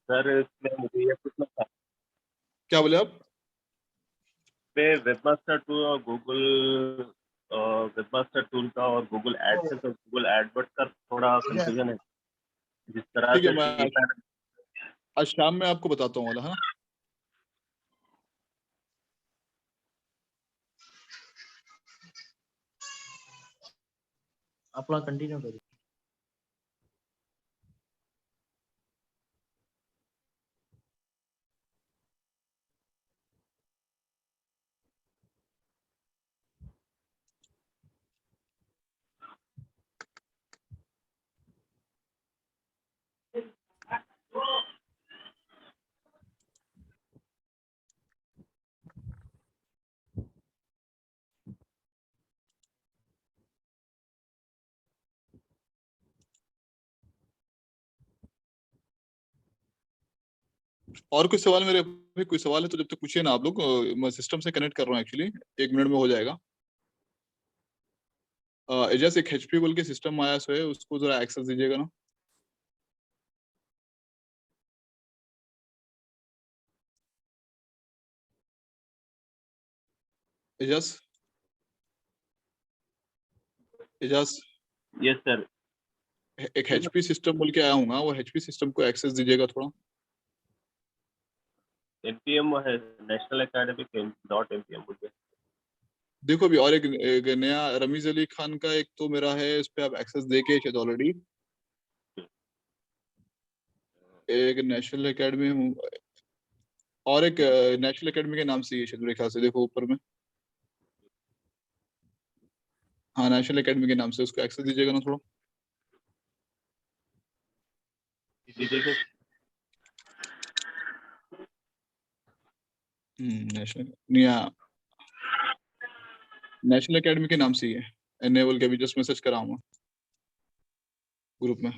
Sir इसमें मुझे ये पूछना था क्या बोले आप? पे वेबमास्टर टूल और गूगल वेबमास्टर टूल का और गूगल एडसेंस और गूगल एडवर्ड का थोड़ा कंफ्यूजन है। जिस तरह ठीक है, से मैं डेटा आज शाम में आपको बताता हूँ वाला, हाँ। अपना कंटिन्यू करिए। और कुछ सवाल मेरे अभी कोई सवाल है तो जब तक पूछिए ना आप लोग। मैं सिस्टम से कनेक्ट कर रहा हूँ एक्चुअली, 1 मिनट में हो जाएगा। एजाज एक एचपी बोल के सिस्टम आया सो है, उसको जरा एक्सेस दीजिएगा ना। Ejaz, Ejaz yes sir. एक एचपी सिस्टम बोल के आया हूँ ना, वो एचपी सिस्टम को एक्सेस दीजिएगा थोड़ा। एनपीएम है, नेशनल एकेडमिक डॉट एनपीएम मुझे। देखो अभी और एक नया रमीज अली खान का एक तो मेरा है, इस पे आप एक्सेस दे के शायद ऑलरेडी। एक नेशनल एकेडमी और एक नेशनल एकेडमी के नाम से ये शायद मेरे ख्याल से, देखो ऊपर में। हाँ, नेशनल एकेडमी के नाम से उसको एक्सेस दीजिएगा ना थोड़ा। जी देखिए नेशनल नेशनल एकेडमी के नाम से ही है। एनेबल के भी जस्ट मैसेज करा हूँ ग्रुप में।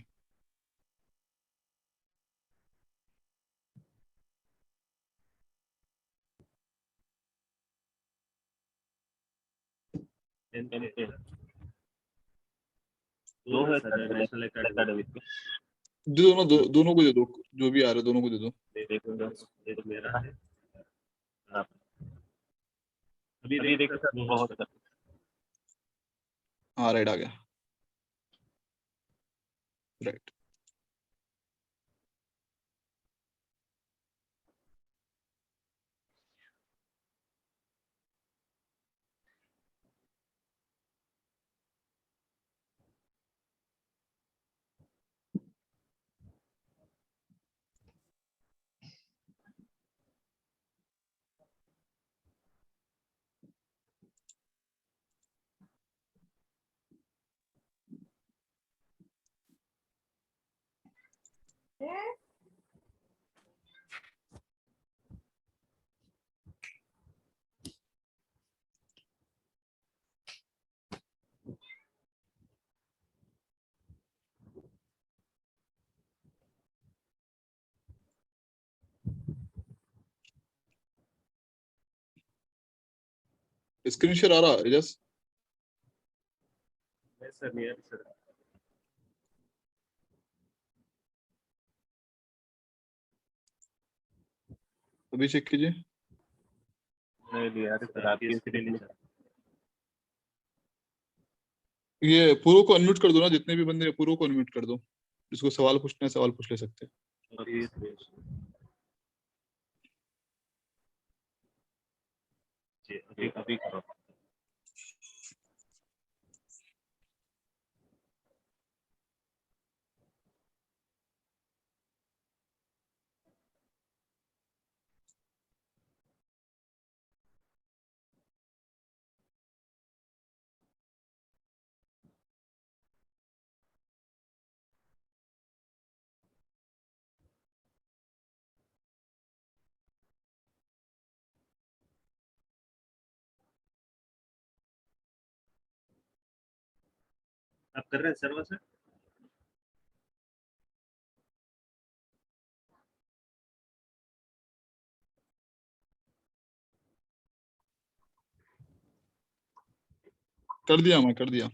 दो है सर नेशनल एकेडमिक के। दोनों को दे दो, जो भी आ रहा है दोनों को दे दो। देखो ये तो मेरा है। हाँ। अभी देखो सर बहुत सर। हाँ राइट, आ गया। राइट। स्क्रीन शेयर आ रहा है जस्ट? सर नहीं है सर। अभी चेक कीजिए। नहीं यार सर आपकी स्क्रीन नहीं सर। ये पूरों को अनम्यूट कर दो ना, जितने भी बंदे हैं पूरों को अनम्यूट कर दो। जिसको सवाल पूछना है सवाल पूछ ले सकते हैं। जी अभी करो। आप कर रहे हैं सर्वर से? कर दिया, मैं कर दिया।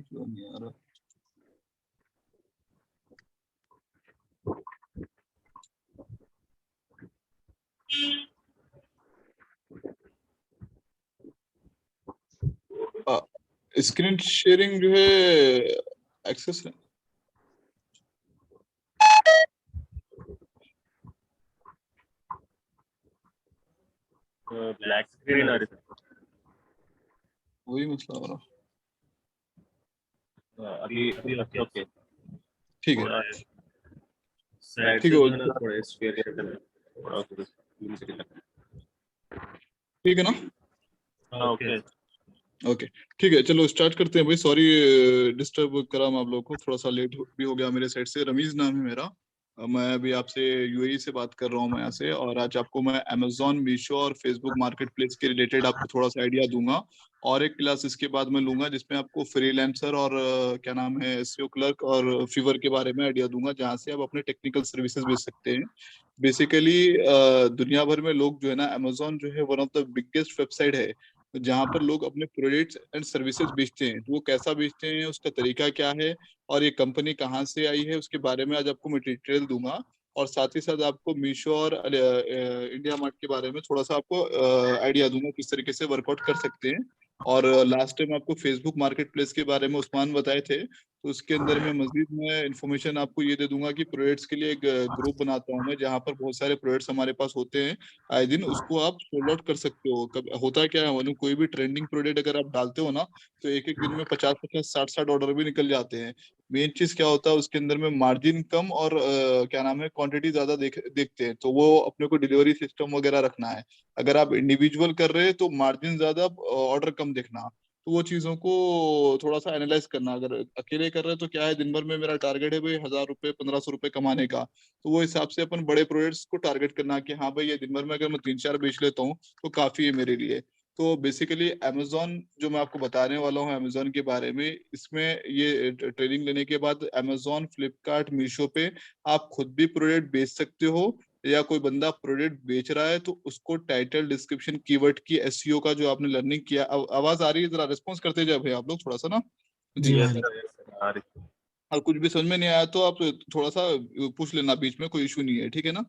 क्यों नहीं आ रहा? स्क्रीन शेयरिंग जो है एक्सेस है। ब्लैक स्क्रीन आ रही है। वही मसला हो रहा। अभी अभी ओके ठीक है, साइड ठीक से है, जो है ना थोड़ा स्फीयर करना थोड़ा ठीक है ना? ओके ओके, ठीक है, चलो स्टार्ट करते हैं भाई। सॉरी डिस्टर्ब करा मैं आप लोगों को, थोड़ा सा लेट भी हो गया मेरे साइड से। रमीज नाम है मेरा। मैं अभी आपसे यूएई से बात कर रहा हूँ मैं यहाँ से, और आज आपको मैं अमेजोन, मीशो और फेसबुक मार्केट प्लेस के रिलेटेड आपको थोड़ा सा आइडिया दूंगा। और एक क्लास इसके बाद मैं लूंगा जिसमें आपको फ्रीलांसर और क्या नाम है, एसईओ क्लर्क और फीवर के बारे में आइडिया दूंगा, जहाँ से आप अपने टेक्निकल सर्विसेज बेच सकते हैं। बेसिकली दुनिया भर में लोग जो है ना, अमेजोन जो है one of the biggest website है जहाँ पर लोग अपने प्रोडक्ट्स एंड सर्विसेज बेचते हैं। तो वो कैसा बेचते हैं, उसका तरीका क्या है, और ये कंपनी कहाँ से आई है, उसके बारे में आज आपको मैं डिटेल दूंगा। और साथ ही साथ आपको मीशो और इंडिया मार्ट के बारे में थोड़ा सा आपको आइडिया दूंगा किस तरीके से वर्कआउट कर सकते हैं। और लास्ट टाइम आपको फेसबुक मार्केट प्लेस के बारे में उस्मान बताए थे, तो उसके अंदर में मजीद मैं इन्फॉर्मेशन आपको ये दे दूंगा कि प्रोडक्ट्स के लिए एक ग्रुप बनाता हूँ मैं, जहाँ पर बहुत सारे प्रोडक्ट्स हमारे पास होते हैं आए दिन, उसको आप सोल्ड आउट कर सकते हो। कब होता क्या है मालूम, कोई भी ट्रेंडिंग प्रोडक्ट अगर आप डालते हो ना, तो एक एक दिन में 50-50, 60-60 ऑर्डर भी निकल जाते हैं। मेन चीज क्या होता है उसके अंदर में, मार्जिन कम और क्या नाम है, क्वांटिटी ज्यादा देखते हैं। तो वो अपने को डिलीवरी सिस्टम वगैरह रखना है। अगर आप इंडिविजुअल कर रहे हैं तो मार्जिन ज्यादा, ऑर्डर कम देखना। तो वो चीजों को थोड़ा सा एनालाइज करना। अगर अकेले कर रहे हैं तो क्या है, दिन भर में मेरा टारगेट है भाई 1000 रुपये 1500 रुपये कमाने का, तो वो हिसाब से अपन बड़े प्रोडक्ट्स को टारगेट करना कि हाँ भाई ये दिन भर में अगर मैं 3-4 बेच लेता हूँ तो काफी है मेरे लिए। तो बेसिकली अमेजोन जो मैं आपको बताने वाला हूँ अमेजोन के बारे में, इसमें ये ट्रेनिंग लेने के बाद अमेजोन, फ्लिपकार्ट, मीशो पे आप खुद भी प्रोडक्ट बेच सकते हो, या कोई बंदा प्रोडक्ट बेच रहा है तो उसको टाइटल, डिस्क्रिप्शन, कीवर्ड की एसईओ का जो आपने लर्निंग किया। आवाज आ रही है, जरा रिस्पॉन्स करते जाए भाई आप लोग थोड़ा सा ना। जी। जी आ यस रही। सर यस सर आ रही और कुछ भी समझ में नहीं आया तो आप थोड़ा सा पूछ लेना बीच में, कोई इशू नहीं है, ठीक है ना?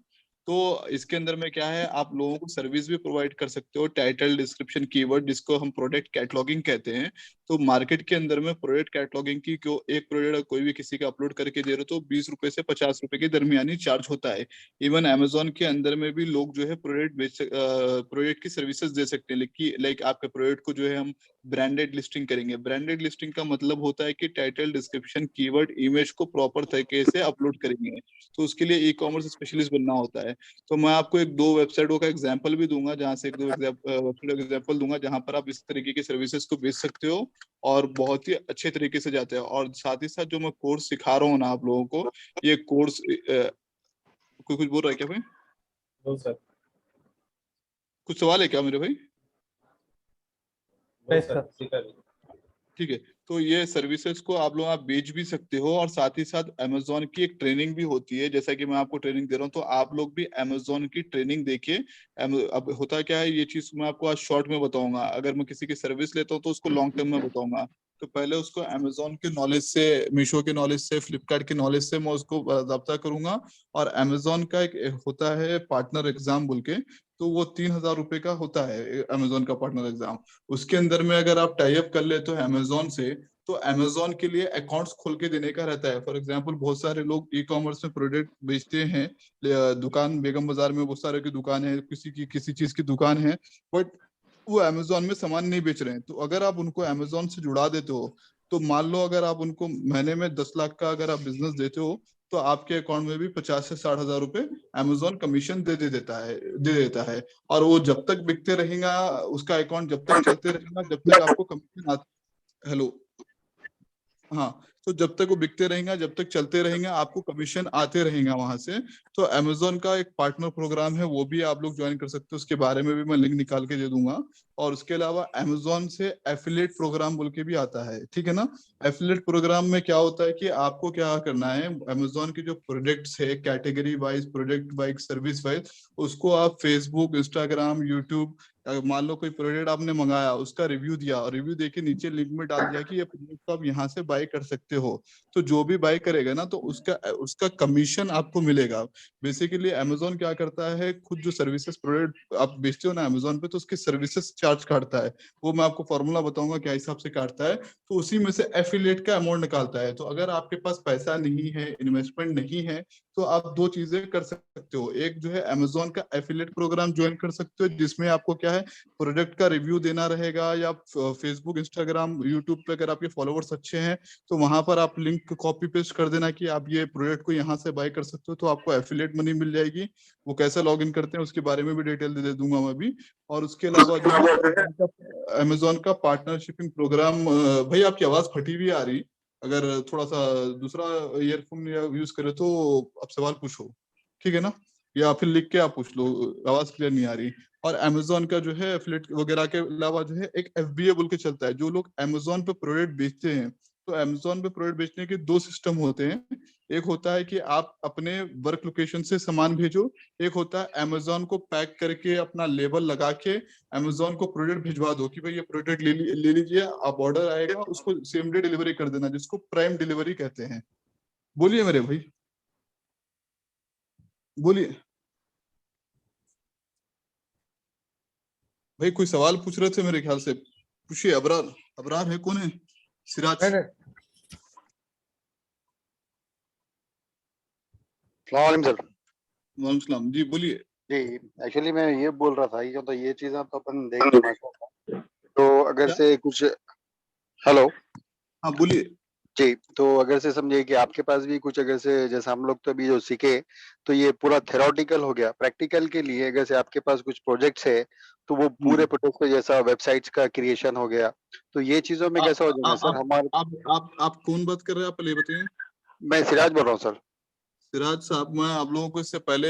तो इसके अंदर में क्या है, आप लोगों को सर्विस भी प्रोवाइड कर सकते हो, टाइटल, डिस्क्रिप्शन, कीवर्ड, जिसको हम प्रोडक्ट कैटलॉगिंग कहते हैं। तो मार्केट के अंदर में प्रोडक्ट कैटलॉगिंग की क्यों, एक प्रोडक्ट कोई भी किसी का अपलोड करके दे रहे हो तो 20 रुपए से 50 रुपए के दरमियानी चार्ज होता है। इवन अमेजोन के अंदर में भी लोग जो है प्रोडक्ट की सर्विसेज दे सकते हैं। लाइक आपके प्रोडक्ट को जो है हम ब्रांडेड लिस्टिंग करेंगे। ब्रांडेड लिस्टिंग का मतलब होता है कि टाइटल, डिस्क्रिप्शन, कीवर्ड, इमेज को प्रॉपर तरीके से अपलोड करेंगे। तो उसके लिए ई कॉमर्स स्पेशलिस्ट बनना होता है। तो मैं आपको एक दो वेबसाइटों का एग्जांपल भी दूंगा, जहां से एक दो वेबसाइट का एग्जांपल दूंगा जहां पर आप इस तरीके की सर्विसेज को बेच सकते हो, और बहुत ही अच्छे तरीके से जाते हैं। और साथ ही साथ जो मैं कोर्स सिखा रहा हूँ ना आप लोगों को, ये कोर्स कोई कुछ बोल रहा है क्या भाई? नो सर कुछ सवाल है क्या मेरे भाई? नो सर ठीक है, तो ये सर्विसेज को आप बेच भी सकते हो, और साथ ही साथ अमेजोन की एक ट्रेनिंग भी होती है। जैसा कि मैं आपको ट्रेनिंग दे रहा हूँ, तो आप लोग भी अमेजोन की ट्रेनिंग देखिए। अब होता क्या है, ये चीज मैं आपको आज शॉर्ट में बताऊंगा। अगर मैं किसी की सर्विस लेता हूँ तो उसको लॉन्ग टर्म में बताऊंगा। तो पहले उसको अमेजोन के नॉलेज से, मीशो के नॉलेज से, फ्लिपकार्ट के नॉलेज से मैं उसको बाकायदा करूंगा। और अमेजोन का एक होता है पार्टनर एग्जाम बोल के, तो वो 3000 रुपये का होता है अमेजोन का पार्टनर एग्जाम। उसके अंदर में अगर आप टाई अप कर लेते हो अमेजोन से, तो अमेजोन के लिए अकाउंट्स खोल के देने का रहता है। फॉर एग्जांपल बहुत सारे लोग ई कॉमर्स में प्रोडक्ट बेचते हैं, दुकान बेगम बाजार में बहुत सारे की दुकान है, किसी की किसी चीज की दुकान है, बट वो अमेजोन में सामान नहीं बेच रहे हैं। तो अगर आप उनको अमेजोन से जुड़ा देते हो, तो मान लो अगर आप उनको महीने में 10 लाख का अगर आप बिजनेस देते हो, तो आपके अकाउंट में भी 50 से 60 हजार रुपए अमेजोन कमीशन दे देता है। और वो जब तक बिकते रहेगा, उसका अकाउंट जब तक चलते रहेगा, जब तक आपको कमीशन। हेलो। हाँ, तो जब तक वो बिकते रहेंगे, जब तक चलते रहेंगे, आपको कमीशन आते रहेगा वहां से। तो अमेजोन का एक पार्टनर प्रोग्राम है, वो भी आप लोग ज्वाइन कर सकते हो, उसके बारे में भी मैं लिंक निकाल के दे दूंगा। और उसके अलावा अमेजोन से एफिलिएट प्रोग्राम बोल के भी आता है, ठीक है ना। एफिलिएट प्रोग्राम में क्या होता है कि आपको क्या करना है, अमेजोन के जो प्रोडक्ट्स है category wise, product wise, service wise, उसको आप फेसबुक, इंस्टाग्राम, यूट्यूब, मान लो कोई प्रोडक्ट आपने मंगाया, उसका रिव्यू दिया, और रिव्यू देके नीचे लिंक में डाल दिया कि ये प्रोडक्ट आप यहाँ से बाय कर सकते हो। तो जो भी बाय करेगा ना, तो उसका उसका कमीशन आपको मिलेगा। बेसिकली अमेजोन क्या करता है, खुद जो सर्विसेज प्रोडक्ट आप बेचते हो ना अमेजोन पे, तो उसके सर्विसेज चार्ज काटता है। वो मैं आपको फॉर्मूला बताऊंगा क्या हिसाब से काटता है। तो उसी में से एफिलिएट का अमाउंट निकालता है। तो अगर आपके पास पैसा नहीं है, इन्वेस्टमेंट नहीं है, तो आप दो चीजें कर सकते हो। एक जो है अमेजोन का एफिलिएट प्रोग्राम ज्वाइन कर सकते हो, जिसमें आपको क्या है, प्रोडक्ट का रिव्यू देना रहेगा, या फेसबुक, इंस्टाग्राम, यूट्यूब पे अगर आपके फॉलोवर्स अच्छे हैं, तो वहां पर आप लिंक कॉपी पेस्ट कर देना कि आप ये प्रोडक्ट को यहाँ से बाय कर सकते हो, तो आपको एफिलिएट मनी मिल जाएगी। वो कैसे लॉग इन करते हैं उसके बारे में भी डिटेल दे दूंगा मैं भी। और उसके अलावा जो है अमेजोन का पार्टनरशिपिंग प्रोग्राम, भाई आपकी आवाज फटी हुई आ रही, अगर थोड़ा सा दूसरा ईयरफोन या यूज करे तो आप सवाल पूछो, ठीक है ना, या फिर लिख के आप पूछ लो, आवाज क्लियर नहीं आ रही। और अमेजोन का जो है एफिलिएट वगैरह के अलावा जो है एक एफबीए बोल के चलता है, जो लोग अमेजोन पे प्रोडक्ट बेचते हैं। तो अमेजोन पे प्रोडक्ट बेचने के दो सिस्टम होते हैं। एक होता है कि आप अपने वर्क लोकेशन से सामान भेजो, एक होता है अमेजोन को पैक करके अपना लेबल लगा के अमेजोन को प्रोडक्ट भिजवा दो कि भाई ये प्रोडक्ट ले लीजिए आप, ऑर्डर आएगा, उसको सेम डे डिलीवरी कर देना, जिसको प्राइम डिलीवरी कहते हैं। बोलिए मेरे भाई, बोलिए भाई, कोई सवाल पूछ रहे थे मेरे ख्याल से, पूछिए। अबरार, अबरार है, कौन है? सिराज। नहीं सलाम सर। वालेकुम सलाम जी, बोलिए। जी, एक्चुअली मैं ये बोल रहा था, ये तो ये चीजें तो अपन देख के माशाल्लाह, तो अगर क्या? से कुछ हेलो हाँ बोलिए। जी, तो अगर से समझिए कि आपके पास भी कुछ अगर से जैसे हम लोग तो अभी जो सीखे, तो ये पूरा थ्योरेटिकल हो गया। प्रैक्टिकल के लिए अगर से आपके पास कुछ प्रोजेक्ट्स है, तो वो पूरे प्रोजेक्ट को जैसा वेबसाइट्स का क्रिएशन हो गया, तो ये चीजों में आप कैसा हो जाएगा सर हमारे। आप कौन बात कर रहे हैं, आप पहले बताइए। मैं सिराज बोल रहा हूँ सर। सिराज साहब, मैं आप लोगों को इससे पहले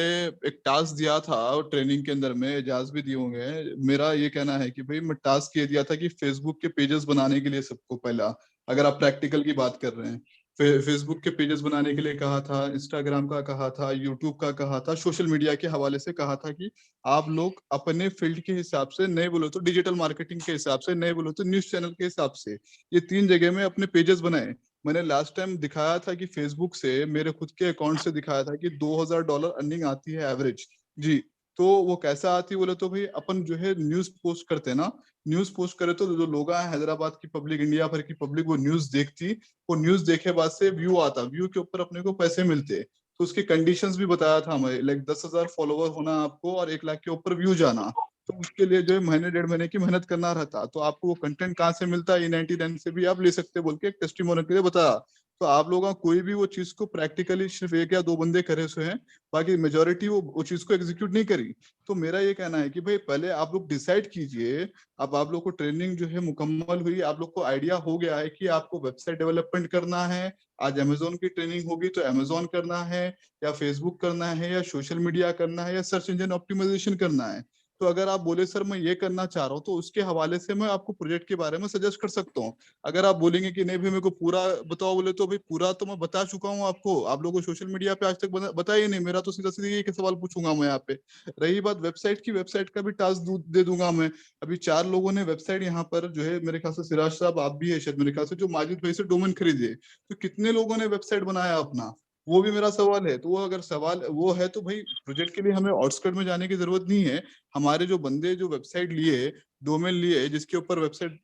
एक टास्क दिया था, और ट्रेनिंग के अंदर में एजाज भी दिए होंगे। मेरा ये कहना है कि भाई मैं टास्क ये दिया था कि फेसबुक के पेजेस बनाने के लिए सबको पहला, अगर आप प्रैक्टिकल की बात कर रहे हैं, फेसबुक के पेजेस बनाने के लिए कहा था, इंस्टाग्राम का कहा था, यूट्यूब का कहा था, सोशल मीडिया के हवाले से कहा था कि आप लोग अपने फील्ड के हिसाब से, नहीं बोलो तो डिजिटल मार्केटिंग के हिसाब से, नहीं बोलो तो न्यूज चैनल के हिसाब से, ये तीन जगह में अपने पेजेस बनाए। मैंने लास्ट टाइम दिखाया था कि फेसबुक से, मेरे खुद के अकाउंट से दिखाया था कि $2000 अर्निंग आती है एवरेज जी। तो वो कैसा आती है बोले तो भाई, अपन जो है न्यूज पोस्ट करते हैं ना, न्यूज पोस्ट करे तो जो लोग हैं हैदराबाद की पब्लिक, इंडिया भर की पब्लिक वो न्यूज देखती, वो न्यूज देखे बाद से व्यू आता, व्यू के ऊपर अपने को पैसे मिलते। तो उसके कंडीशंस भी बताया था हमें, लाइक 10,000 फॉलोवर होना आपको, और 1 लाख के ऊपर व्यू जाना। तो उसके लिए जो है महीने 1.5 महीने की मेहनत करना रहता। तो आपको वो कंटेंट कहाँ से मिलता है, E99 से भी आप ले सकते बोल के एक टेस्टिमोनियल के लिए बताया। तो आप लोगों का कोई भी वो चीज को प्रैक्टिकली सिर्फ 1 या 2 बंदे करे सो हैं, बाकी मेजोरिटी वो चीज को एग्जीक्यूट नहीं करी। तो मेरा ये कहना है कि भाई पहले आप लोग डिसाइड कीजिए। अब आप लोग को ट्रेनिंग जो है मुकम्मल हुई, आप लोग को आइडिया हो गया है कि आपको वेबसाइट डेवलपमेंट करना है, आज अमेजोन की ट्रेनिंग होगी तो अमेजोन करना है, या फेसबुक करना है, या सोशल मीडिया करना है, या सर्च इंजन ऑप्टिमाइजेशन करना है। तो अगर आप बोले सर मैं ये करना चाह रहा हूँ, तो उसके हवाले से मैं आपको प्रोजेक्ट के बारे में सजेस्ट कर सकता हूँ। अगर आप बोलेंगे कि नहीं भाई मेरे को पूरा बताओ, बोले तो भाई पूरा तो मैं बता चुका हूँ आपको। आप लोगों को सोशल मीडिया पे आज तक बताया ही नहीं। मेरा तो सीधा सीधा ये सवाल पूछूंगा मैं यहाँ पे। रही बात वेबसाइट की, वेबसाइट का भी टास्क दे दूंगा मैं। अभी 4 लोगों ने वेबसाइट यहाँ पर जो है, मेरे ख्याल से सिराज साहब आप भी है शायद, मेरे ख्याल से, जो माजिद भाई से डोमेन खरीदे। तो कितने लोगों ने वेबसाइट बनाया अपना, वो भी मेरा सवाल है। तो वो अगर सवाल वो है, तो भाई प्रोजेक्ट के लिए हमें आउटस्कर्ट में जाने की जरूरत नहीं है। हमारे जो बंदे जो वेबसाइट लिए, डोमेन लिए, जिसके ऊपर वेबसाइट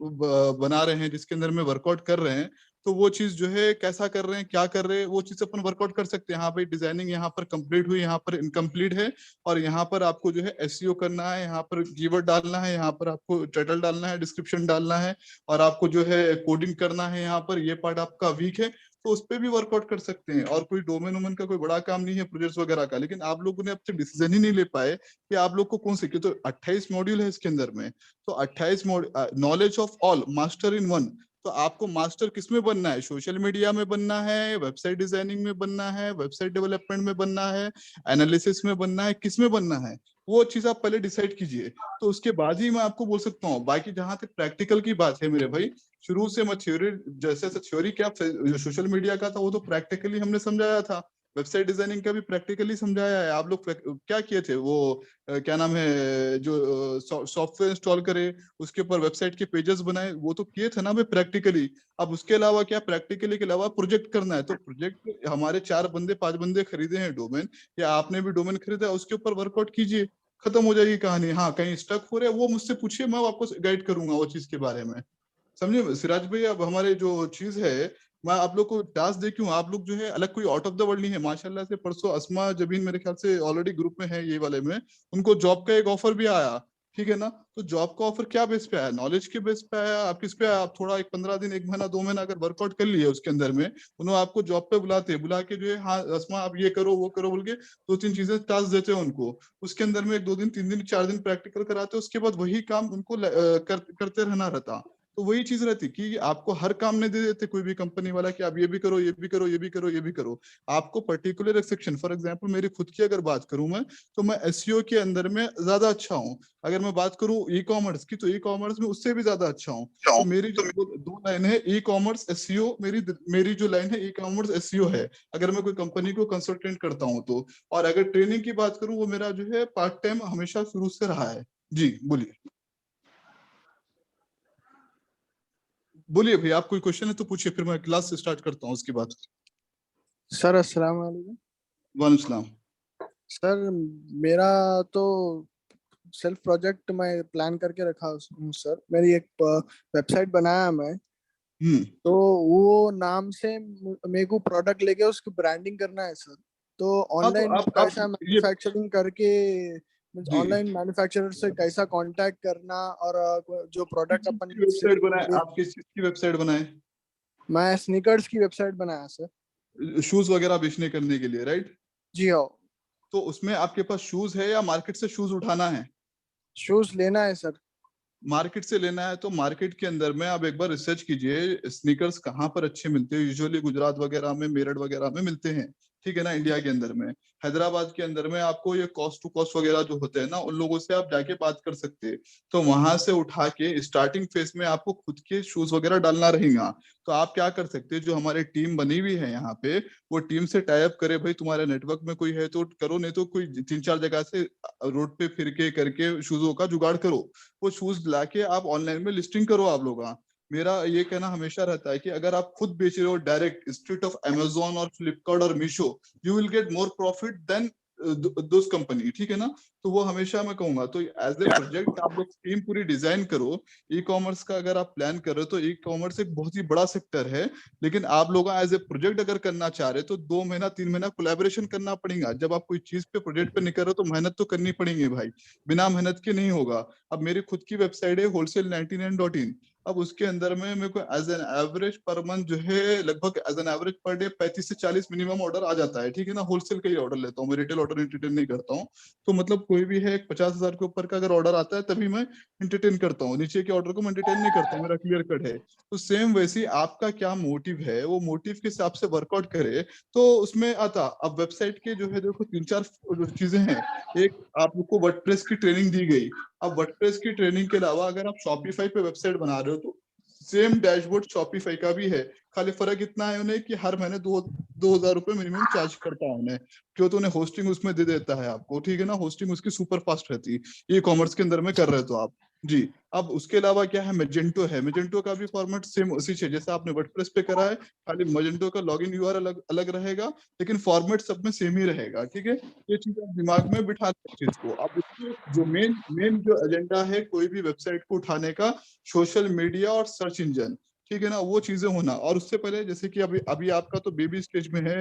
बना रहे हैं, जिसके अंदर में वर्कआउट कर रहे हैं, तो वो चीज जो है कैसा कर रहे हैं, क्या कर रहे हैं, वो चीज अपन वर्कआउट कर सकते हैं। हाँ भाई डिजाइनिंग यहाँ पर कंप्लीट हुई, यहाँ पर इनकम्प्लीट है, और यहाँ पर आपको जो है एसईओ करना है, यहाँ पर कीवर्ड डालना है, यहाँ पर आपको टाइटल डालना है, डिस्क्रिप्शन डालना है, और आपको जो है कोडिंग करना है, यहाँ पर ये पार्ट आपका वीक है, तो उस पर भी वर्कआउट कर सकते हैं। और कोई डोमेन वोमेन का कोई बड़ा काम नहीं है प्रोजेक्ट्स वगैरह का। लेकिन आप लोगों ने अब तक डिसीजन ही नहीं ले पाए कि आप लोग को कौन से, तो 28 मॉड्यूल है इसके अंदर में। तो 28 knowledge of all master in one, तो आपको मास्टर किस में बनना है? सोशल मीडिया में बनना है, वेबसाइट डिजाइनिंग में बनना है, वेबसाइट डेवलपमेंट में बनना है, एनालिसिस में बनना है, किस में बनना है? वो चीज आप पहले डिसाइड कीजिए, तो उसके बाद ही मैं आपको बोल सकता हूँ। बाकी जहां तक प्रैक्टिकल की बात है मेरे भाई, शुरू से मैं थ्योरी, जैसे थ्योरी क्या जो सोशल मीडिया का था वो तो प्रैक्टिकली हमने समझाया था, वेबसाइट डिजाइनिंग का भी प्रैक्टिकली समझाया है। आप लोग क्या किए थे वो क्या नाम है, जो सॉफ्टवेयर इंस्टॉल करे, उसके ऊपर वेबसाइट के पेजेस बनाए, वो तो किए थे ना भाई प्रैक्टिकली। अब उसके अलावा क्या, प्रैक्टिकली के अलावा प्रोजेक्ट करना है, तो प्रोजेक्ट हमारे 4 बंदे 5 बंदे खरीदे हैं डोमेन, या आपने भी डोमेन खरीदा, उसके ऊपर वर्कआउट कीजिए, खत्म हो जाएगी कहानी। हाँ कहीं स्टक हो रहे हैं वो मुझसे पूछिए, मैं आपको गाइड करूंगा वो चीज के बारे में, समझे सिराज भाई? अब हमारे जो चीज है, मैं आप लोग को टास्क दे क्यों, आप लोग जो है अलग कोई आउट ऑफ द वर्ल्ड नहीं है माशाल्लाह से। परसों अस्मा जबीन मेरे ख्याल से ऑलरेडी ग्रुप में है ये वाले में, उनको जॉब का एक ऑफर भी आया, ठीक है ना? तो जॉब का ऑफर क्या बेस पे आया? नॉलेज के बेस पे आया। आप किस पे आया? आप थोड़ा एक 15 दिन 1 महीना 2 महीना अगर वर्कआउट कर लिए उसके अंदर में, उन्होंने आपको जॉब पे बुलाते, बुला के जो है हाँ अस्मा आप ये करो वो करो बोल के 2-3 चीजें टास्क देते हैं उनको, उसके अंदर में 1 2 दिन 3 दिन 4 दिन प्रैक्टिकल कराते, उसके बाद वही काम उनको करते रहना रहता। तो वही चीज रहती कि आपको हर काम नहीं दे देते कोई भी कंपनी वाला कि आप ये भी करो ये भी करो ये भी करो ये भी करो। आपको पर्टिकुलर एक सेक्शन, फॉर एग्जांपल मेरी खुद की अगर बात करूं मैं, तो मैं एसईओ के अंदर में ज्यादा अच्छा हूं। अगर मैं बात करूं ई कॉमर्स की, तो ई कॉमर्स में उससे भी ज्यादा अच्छा हूं। तो मेरी जो दो लाइन है, ई कॉमर्स एसईओ, मेरी जो लाइन है ई कॉमर्स एसईओ है, अगर मैं कोई कंपनी को कंसल्टेंट करता हूं तो। और अगर ट्रेनिंग की बात करूं, वो मेरा जो है पार्ट टाइम हमेशा शुरू से रहा है। जी बोलिए, बोलिए भाई, आप कोई क्वेश्चन है तो पूछिए, फिर मैं क्लास से स्टार्ट करता हूँ उसके बाद। सर अस्सलाम वालेकुम। वालेकुम सलाम। सर मेरा तो सेल्फ प्रोजेक्ट मैं प्लान करके रखा हूँ सर। मेरी एक वेबसाइट बनाया मैं, तो वो नाम से मेरे को प्रोडक्ट लेके उसकी ब्रांडिंग करना है सर। तो हाँ तो ऑनलाइन आप कैसा ये, मैन्युफैक्चरिंग करके, जी, ऑनलाइन मैन्युफैक्चरर से कैसा कांटेक्ट करना, और जो किस प्रोडक्ट चीज अपन की वेबसाइट बनाए ले, आप? किस चीज की वेबसाइट बनाए? मैं स्नीकर्स की वेबसाइट बनाया सर। शूज वगैरह बेचने करने के लिए, राइट? जी हाँ। तो उसमें आपके पास शूज है या मार्केट से शूज उठाना है? शूज लेना है सर। मार्केट से लेना है तो मार्केट के अंदर में आप एक बार रिसर्च कीजिए, स्नीकर्स कहाँ पर अच्छे मिलते हैं। यूजुअली गुजरात वगैरह में, मेरठ वगैरह में मिलते हैं, ठीक है ना, इंडिया के अंदर में। हैदराबाद के अंदर में आपको ये कॉस्ट टू कॉस्ट वगैरह जो होते हैं ना, उन लोगों से आप जाके बात कर सकते हैं। तो वहां से उठा के स्टार्टिंग फेज में आपको खुद के शूज वगैरह डालना रहेगा। तो आप क्या कर सकते हैं, जो हमारी टीम बनी हुई है यहाँ पे, वो टीम से टाई अप करे भाई, तुम्हारे नेटवर्क में कोई है तो करो, नहीं तो कोई 3-4 जगह से रोड पे फिर के करके शूजों का जुगाड़ करो। वो शूज लाके आप ऑनलाइन में लिस्टिंग करो आप लोग। मेरा ये कहना हमेशा रहता है कि अगर आप खुद बेच रहे हो डायरेक्ट स्ट्रीट ऑफ अमेजोन और फ्लिपकार्ट और Meesho, you will get more profit than those company, ठीक है ना? तो वो हमेशा मैं कहूंगा, तो एज ए प्रोजेक्ट आप लोग टीम पूरी डिजाइन करो। ई कॉमर्स का अगर आप प्लान कर रहे हो तो ई कॉमर्स एक बहुत ही बड़ा सेक्टर है, लेकिन आप लोग एज ए प्रोजेक्ट अगर करना चाह रहे हो तो 2 महीना 3 महीना कोलैबोरेशन करना पड़ेगा। जब आप कोई चीज पे प्रोजेक्ट पे नहीं कर रहे हो तो मेहनत तो करनी पड़ेगी भाई, बिना मेहनत के नहीं होगा। अब मेरी खुद की वेबसाइट है wholesale99.in। अब उसके अंदर में मेरे को as an average per month जो है लगभग as an average per day 35 से 40 मिनिमम ऑर्डर आ जाता है, ठीक है ना? होलसेल का ही ऑर्डर लेता हूँ मैं, रिटेल ऑर्डर एंटरटेन नहीं करता हूँ। तो मतलब कोई भी है 50,000 के ऊपर का अगर ऑर्डर आता है तभी मैं एंटरटेन करता हूँ, नीचे के ऑर्डर को मैं एंटरटेन नहीं करता हूँ, मेरा क्लियर कट है। तो सेम वैसे ही आपका क्या मोटिव है, वो मोटिव के हिसाब से वर्कआउट करे तो उसमें आता। अब वेबसाइट के जो है देखो 3-4 चीजें हैं। एक, आपको वर्डप्रेस की ट्रेनिंग दी गई। अब वर्डप्रेस की ट्रेनिंग के अलावा अगर आप शॉपिफाई पे वेबसाइट बना रहे हो तो सेम डैशबोर्ड शॉपिफाई का भी है। खाली फर्क इतना है उन्हें कि हर महीने 2,000 रुपए मिनिमम चार्ज करता है उन्हें, क्यों? तो उन्हें होस्टिंग उसमें दे देता है आपको, ठीक है ना? होस्टिंग उसकी सुपर फास्ट रहती है, ई कॉमर्स के अंदर में कर रहे हो तो आप। जी। अब उसके अलावा क्या है, मेजेंटो है। मेजेंटो का भी फॉर्मेट सेम उसी से जैसा आपने वर्डप्रेस पे करा है, खाली मेजेंटो का लॉगिन यूआरएल अलग अलग रहेगा, लेकिन फॉर्मेट सब में सेम ही रहेगा, ठीक है? ये चीज आप दिमाग में बिठा लें चीज को। अब इसमें जो मेन मेन जो एजेंडा है कोई भी वेबसाइट को उठाने का, सोशल मीडिया और सर्च इंजन, ठीक है ना, वो चीजें होना। और उससे पहले जैसे कि अभी अभी आपका तो बेबी स्टेज में है,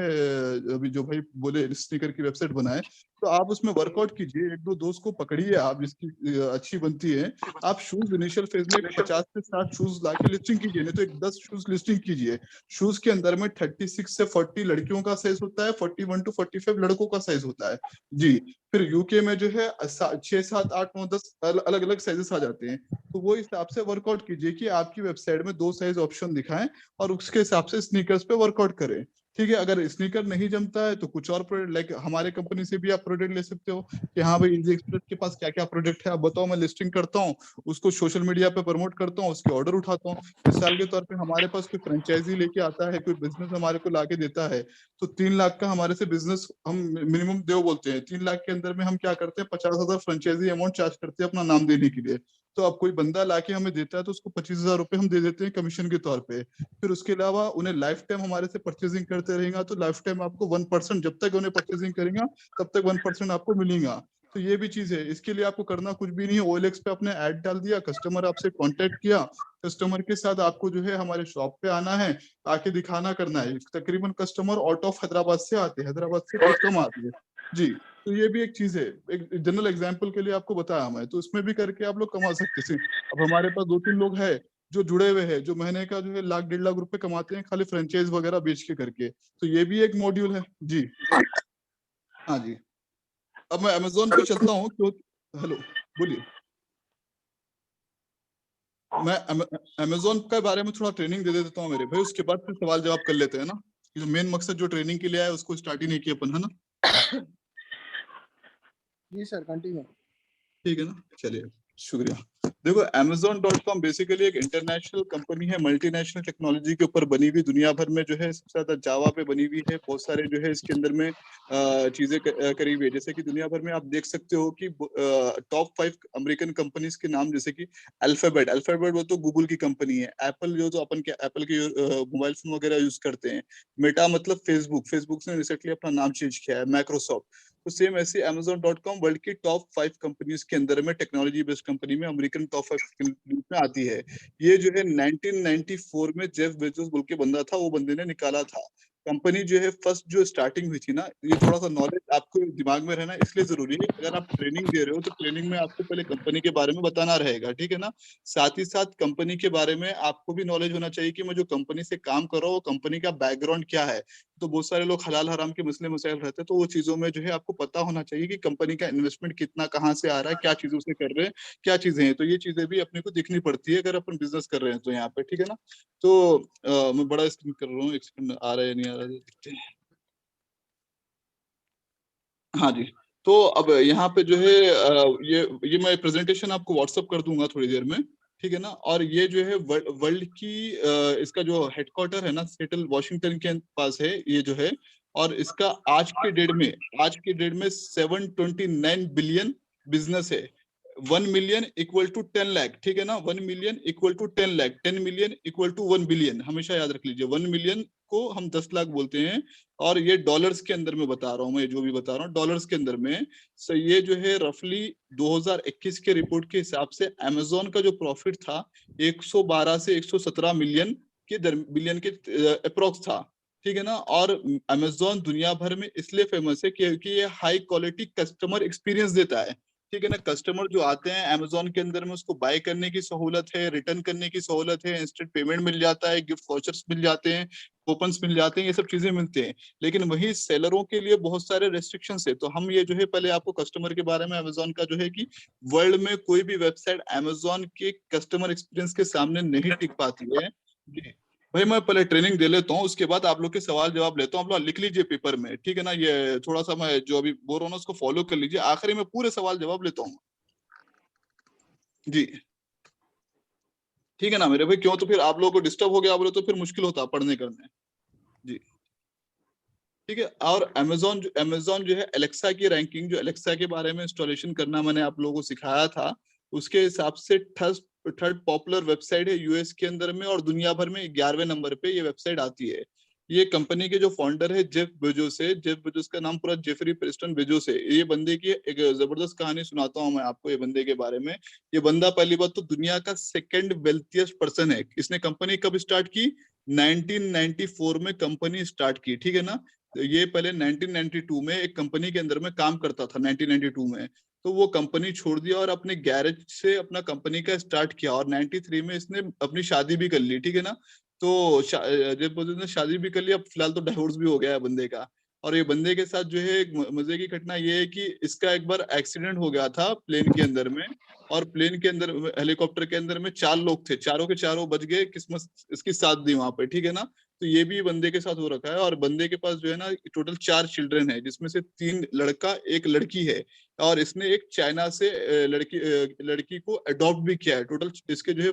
अभी जो भाई बोले स्नीकर की वेबसाइट बनाए, तो आप उसमें वर्कआउट कीजिए, एक दो दोस्त को पकड़िए आप जिसकी अच्छी बनती है। आप शूज इनिशियल फेज में 50 से 60 शूज ला के लिस्टिंग कीजिए, नहीं तो एक 10 शूज लिस्टिंग कीजिए। शूज के अंदर में 36 से 40 लड़कियों का साइज होता है, 41 to 45 लड़कों का साइज होता है जी। फिर यूके में जो है 6, 7, 8, 9, 10 अलग अलग साइजेस आ जाते हैं। तो वो हिसाब से वर्कआउट कीजिए कि आपकी वेबसाइट में 2 साइज ऑप्शन दिखाएं और उसके हिसाब से स्नीकर्स पे वर्कआउट करें। ठीक है, अगर स्नीकर नहीं जमता है तो कुछ और प्रोडक्ट, लाइक हमारे कंपनी से भी आप प्रोडक्ट ले सकते हो कि हाँ भाई इजी एक्सप्रेस के पास क्या क्या प्रोडक्ट है आप बताओ, मैं लिस्टिंग करता हूँ, उसको सोशल मीडिया पे प्रमोट करता हूँ, उसके ऑर्डर उठाता हूँ। मिसाल के तौर पे हमारे पास कोई फ्रेंचाइजी लेके आता है, कोई बिजनेस हमारे को लाके देता है, तो 3 लाख का हमारे से बिजनेस हम मिनिमम देव बोलते हैं। 3 लाख के अंदर में हम क्या करते हैं, 50,000 फ्रेंचाइजी अमाउंट चार्ज करते हैं अपना नाम देने के लिए। तो अब कोई बंदा लाके हमें देता है तो उसको 25,000 रुपए हम दे देते हैं कमीशन के तौर पे। फिर उसके अलावा उन्हें लाइफ टाइम हमारे से परचेजिंग करते रहेगा तो लाइफ टाइम आपको 1%, जब तक उन्हें परचेजिंग करेगा तब तक 1% आपको मिलेगा। तो ये भी चीज है, इसके लिए आपको करना कुछ भी नहीं है। OLX पे आपने ऐड डाल दिया, कस्टमर आपसे कांटेक्ट किया, कस्टमर के साथ आपको जो है हमारे शॉप पे आना है, आके दिखाना करना है। तकरीबन कस्टमर आउट ऑफ हैदराबाद से आते हैं, हैदराबाद से बहुत कम आते हैं जी। तो ये भी एक चीज है, एक जनरल एग्जाम्पल के लिए आपको बताया मैं, तो इसमें भी करके आप लोग कमा सकते हैं। अब हमारे पास 2-3 लोग हैं जो जुड़े हुए हैं, जो महीने का जो है 1 लाख 1.5 लाख रुपए कमाते हैं खाली फ्रेंचाइज वगैरह बेच के करके। तो ये भी एक मॉड्यूल है जी। हाँ जी, अब मैं अमेजोन पे चलता हूँ तो हेलो बोलिए। मैं अमेजोन के बारे में थोड़ा ट्रेनिंग दे देता हूँ मेरे भाई, उसके बाद फिर सवाल जवाब कर लेते हैं ना। जो मेन मकसद जो ट्रेनिंग के लिए आया उसको स्टार्ट ही नहीं किया अपन, है ना। जी सर, कंटिन्यू। ठीक है ना, चलिए शुक्रिया। देखो Amazon.com बेसिकली एक इंटरनेशनल कंपनी है, मल्टीनेशनल टेक्नोलॉजी के ऊपर बनी हुई, दुनिया भर में जो है सबसे ज्यादा जावा पे बनी हुई है। बहुत सारे जो है इसके अंदर में चीजें करी हुई है, जैसे कि दुनिया भर में आप देख सकते हो कि टॉप 5 अमेरिकन कंपनीज के नाम, जैसे कि अल्फाबेट वो तो गूगल की कंपनी है। एप्पल जो तो अपन के एप्पल के मोबाइल फोन वगैरह यूज करते हैं। मेटा मतलब फेसबुक ने रिसेंटली अपना नाम चेंज किया है, माइक्रोसॉफ्ट। तो सेम ऐसे Amazon.com वर्ल्ड की टॉप 5 कंपनीज के अंदर में, टेक्नोलॉजी बेस्ड कंपनी में, अमेरिकन टॉप 5 कंपनीज में आती है। ये जो है 1994 में जेफ बेजोस बोल के बंदा था, वो बंदे ने निकाला था। कंपनी जो है फर्स्ट जो स्टार्टिंग हुई थी ना, ये थोड़ा सा नॉलेज आपको दिमाग में रहना इसलिए जरूरी है। अगर आप ट्रेनिंग दे रहे हो तो ट्रेनिंग में आपको पहले कंपनी के बारे में बताना रहेगा, ठीक है ना। साथ ही साथ कंपनी के बारे में आपको भी नॉलेज होना चाहिए कि मैं जो कंपनी से काम कर रहा हूँ कंपनी का बैकग्राउंड क्या है। तो बहुत सारे लोग हलाल हराम के मसले मसाइल रहते हैं, तो वो चीजों में जो है आपको पता होना चाहिए कि कंपनी का इन्वेस्टमेंट कितना कहाँ से आ रहा है, क्या चीजों से कर रहे हैं, क्या चीजें हैं। तो ये चीजें भी अपने को दिखनी पड़ती है अगर अपन बिजनेस कर रहे हैं तो यहाँ पे, ठीक है ना। तो मैं बड़ा स्क्रीन कर रहा हूँ, एक सेकंड, आ रहा है नहीं आ रहा है देखते हैं। हाँ जी, तो अब यहाँ पे जो है ये मैं प्रेजेंटेशन आपको व्हाट्सअप कर दूंगा थोड़ी देर में, ठीक है ना। और ये जो है वर्ल्ड की इसका जो हेडक्वार्टर है ना, सेटल वाशिंगटन के पास है ये जो है। और इसका आज के डेट में 729 बिलियन बिजनेस है। 1 मिलियन इक्वल टू 10 लाख, ठीक है ना। 1 million equal to 10 lakh, 10 million equal to 1 billion, हमेशा याद रख लीजिए। 1 मिलियन को हम 10 लाख बोलते हैं। और ये डॉलर्स के अंदर में बता रहा हूँ, मैं जो भी बता रहा हूँ डॉलर्स के अंदर में। सो ये जो है रफली 2021 के रिपोर्ट के हिसाब से अमेजोन का जो प्रॉफिट था 112 से 117 बिलियन के अप्रोक्स था, ठीक है ना। और अमेजोन दुनिया भर में इसलिए फेमस है क्योंकि ये हाई क्वालिटी कस्टमर एक्सपीरियंस देता है, ठीक है ना। कस्टमर जो आते हैं अमेजोन के अंदर में उसको बाय करने की सहूलत है, रिटर्न करने की सहूलत है, इंस्टेंट पेमेंट मिल जाता है, गिफ्ट वाउचर्स मिल जाते हैं, कूपन्स मिल जाते हैं, ये सब चीजें मिलते हैं। लेकिन वही सेलरों के लिए बहुत सारे रेस्ट्रिक्शंस है। तो हम ये जो है पहले आपको कस्टमर के बारे में, अमेजोन का जो है कि वर्ल्ड में कोई भी वेबसाइट अमेजोन के कस्टमर एक्सपीरियंस के सामने नहीं टिक पाती है जी। भाई मैं पहले ट्रेनिंग दे लेता हूँ, उसके बाद आप लोग के सवाल जवाब लेता हूँ। आप लोग लिख लीजिए पेपर में, ठीक है ना। ये थोड़ा सा मैं जो अभी बोल रहा हूँ ना उसको फॉलो कर लीजिए, आखिरी में पूरे सवाल जवाब लेता हूँ जी, ठीक है ना मेरे भाई। क्यों, तो फिर आप लोगों को डिस्टर्ब हो गया बोले तो फिर मुश्किल होता पढ़ने करने जी, ठीक है। और अमेजोन जो है एलेक्सा की रैंकिंग, जो एलेक्सा के बारे में इंस्टॉलेशन करना मैंने आप लोगों को सिखाया था, उसके हिसाब से थर्ड पॉपुलर वेबसाइट है यूएस के अंदर में, और दुनिया भर में 11वें नंबर पे ये वेबसाइट आती है। ये कंपनी के जो फाउंडर है जेफ बेजोस है, जेफ बेजोस का नाम पूरा जेफरी प्रेस्टन बेजोस है। ये बंदे की एक जबरदस्त कहानी सुनाता हूँ मैं आपको ये बंदे के बारे में। ये बंदा पहली बात तो दुनिया का सेकंड वेल्थिएस्ट पर्सन है। इसने कंपनी कब स्टार्ट की, 1994 में कंपनी स्टार्ट की, ठीक है ना। ये पहले 1992 में एक कंपनी के अंदर में काम करता था 1992 में, तो वो कंपनी छोड़ दिया और अपने गैरेज से अपना कंपनी का स्टार्ट किया और 93 में इसने अपनी शादी भी कर ली, ठीक है ना। तो जब बोलते हैं शादी भी कर ली, अब फिलहाल तो डिवोर्स भी हो गया है बंदे का। और ये बंदे के साथ जो है एक मजे की घटना ये है कि इसका एक बार एक्सीडेंट हो गया था प्लेन के अंदर में, और प्लेन के अंदर हेलीकॉप्टर के अंदर में 4 लोग थे, चारों के चारों बच गए, किस्मत इसकी साथ दी वहां पे, ठीक है ना। तो ये भी बंदे के साथ हो रखा है। और बंदे के पास जो है ना टोटल 4 चिल्ड्रन है, जिसमें से 3 लड़का 1 लड़की है। और इसने एक चाइना से लड़की को अडॉप्ट भी किया है। टोटल इसके जो है